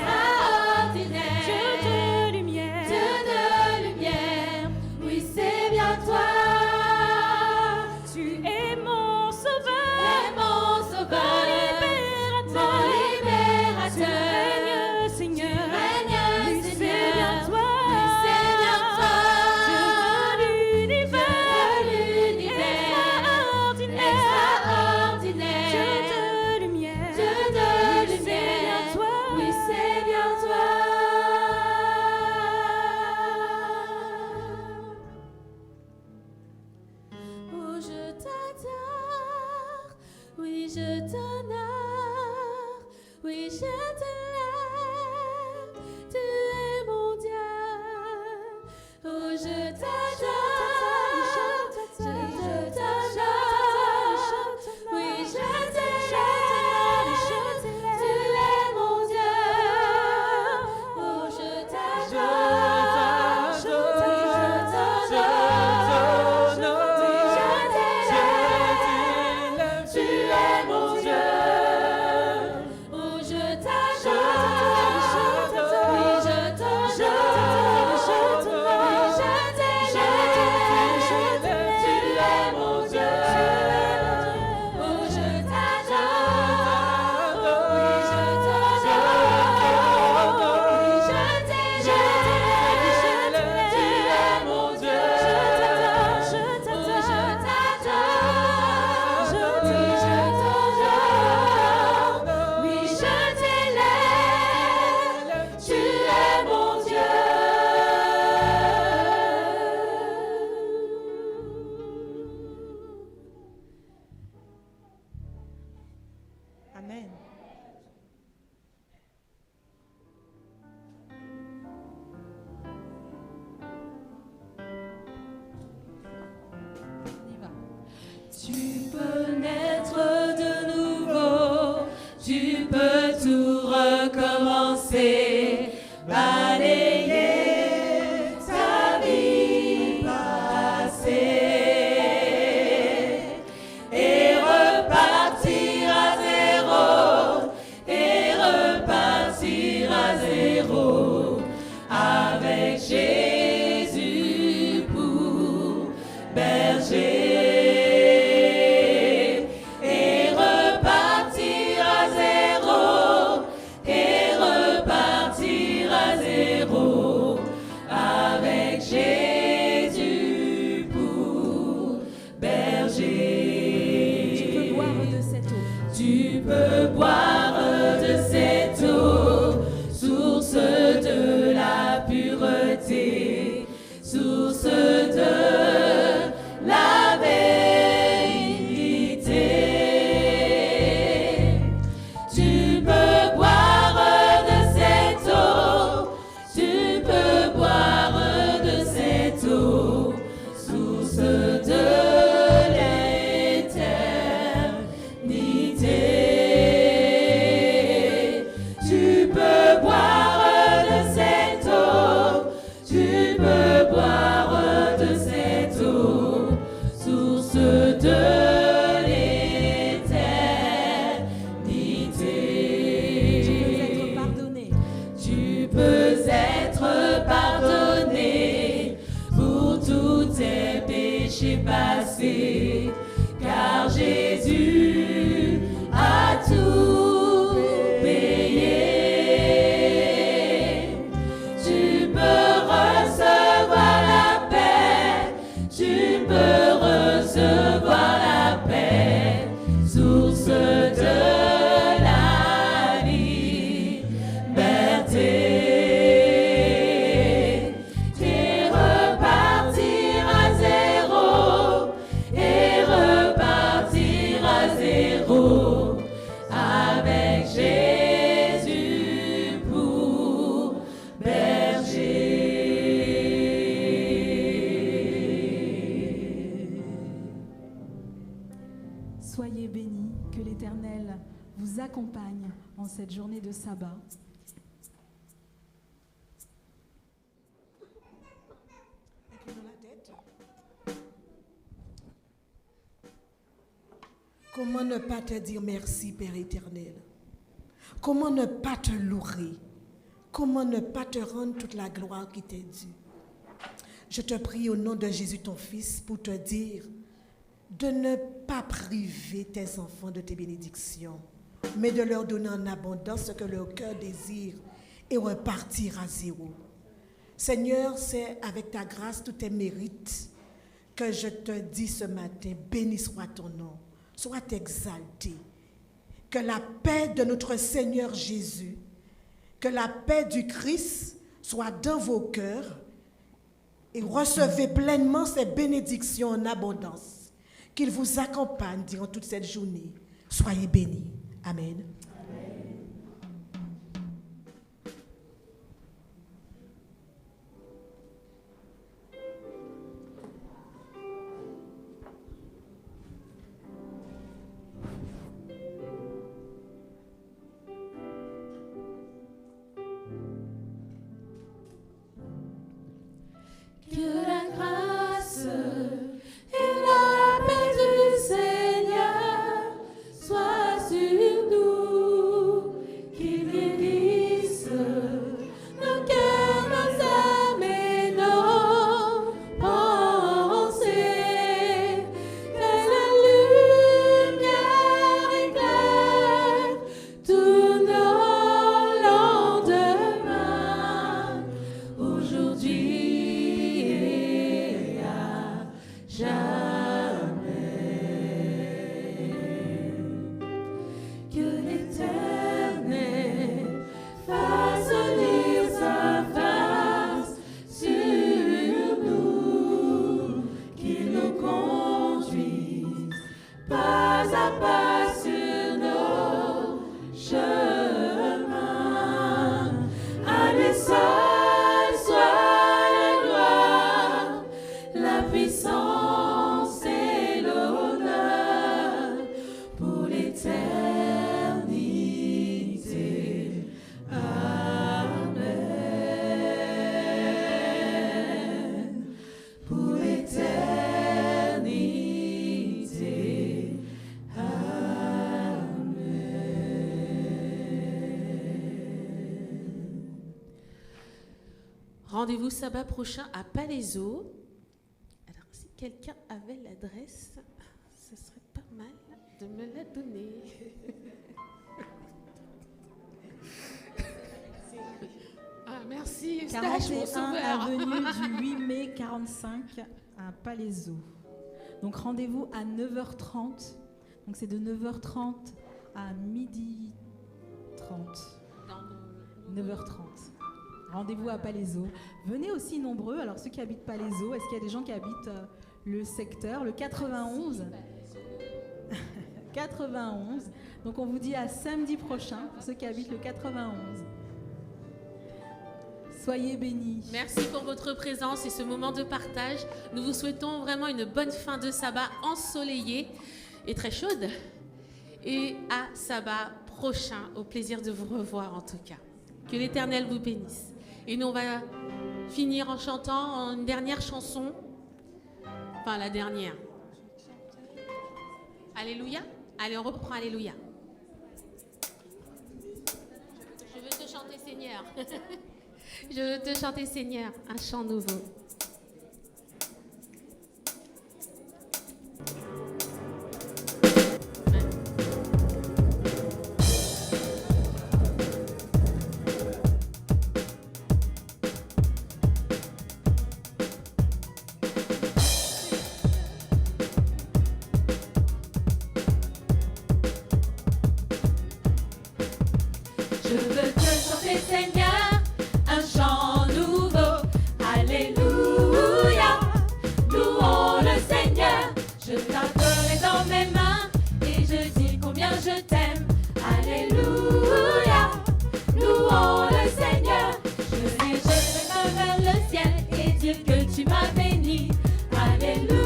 Dieu de lumière. Oui, c'est bien toi. Tu es mon sauveur, mon libérateur, tu règnes, Seigneur. Oui, c'est bien toi, Dieu de l'univers, extraordinaire, Dieu de lumière. Oui, c'est bien toi. Oh, je t'adore, oui, je t'honore, oui, je t'élève, tu es mon Dieu. Oh, je t'adore, je t'honore, oui, je t'élève, tu es mon Dieu. Oh, je t'adore, je t'honore, tu es mon Dieu. vous accompagne en cette journée de sabbat. Comment ne pas te dire merci, Père éternel? Comment ne pas te louer? Comment ne pas te rendre toute la gloire qui t'est due? Je te prie au nom de Jésus, ton Fils, pour te dire de ne pas priver tes enfants de tes bénédictions, mais de leur donner en abondance ce que leur cœur désire et repartir à zéro. Seigneur, c'est avec ta grâce, tous tes mérites, que je te dis ce matin, béni soit ton nom, sois exalté. Que la paix de notre Seigneur Jésus, que la paix du Christ soit dans vos cœurs et recevez pleinement ces bénédictions en abondance. Qu'il vous accompagne durant toute cette journée. Soyez bénis. Amen. Que la grâce et la paix du Seigneur soient sur nous, qu'il guérisse nos cœurs, nos âmes et nos pensées, que la lumière éclaire tous nos lendemains, aujourd'hui. Jamais que l'Éternel fasse luire sa face sur nous, qu'il nous conduise pas à pas sur nos chemins. À lui seul soit la gloire, la puissance. Rendez-vous sabbat prochain à Palaiseau. Alors, si quelqu'un avait l'adresse, ce serait pas mal de me la donner. Ah, merci. 41 avenue du 8 mai 45 à Palaiseau. Donc rendez-vous à 9h30. Donc c'est de 9h30 à 12h30. 9h30. Rendez-vous à Palaiseau. Venez aussi nombreux. Alors ceux qui habitent Palaiseau, est-ce qu'il y a des gens qui habitent le secteur, le 91 91. Donc on vous dit à samedi prochain pour ceux qui habitent le 91. Soyez bénis. Merci pour votre présence et ce moment de partage. Nous vous souhaitons vraiment une bonne fin de sabbat ensoleillée et très chaude. Et à sabbat prochain, au plaisir de vous revoir en tout cas. Que l'Éternel vous bénisse. Et nous, on va finir en chantant une dernière chanson. Enfin, la dernière. Alléluia. Allez, on reprend Alléluia. Je veux te chanter, Seigneur. Je veux te chanter, Seigneur, un chant nouveau. Je veux te chanter, Seigneur, un chant nouveau. Alléluia, louons le Seigneur. Je t'apperai dans mes mains et je dis combien je t'aime. Alléluia, louons le Seigneur. Je vais vers le ciel et dire que tu m'as béni. Alléluia.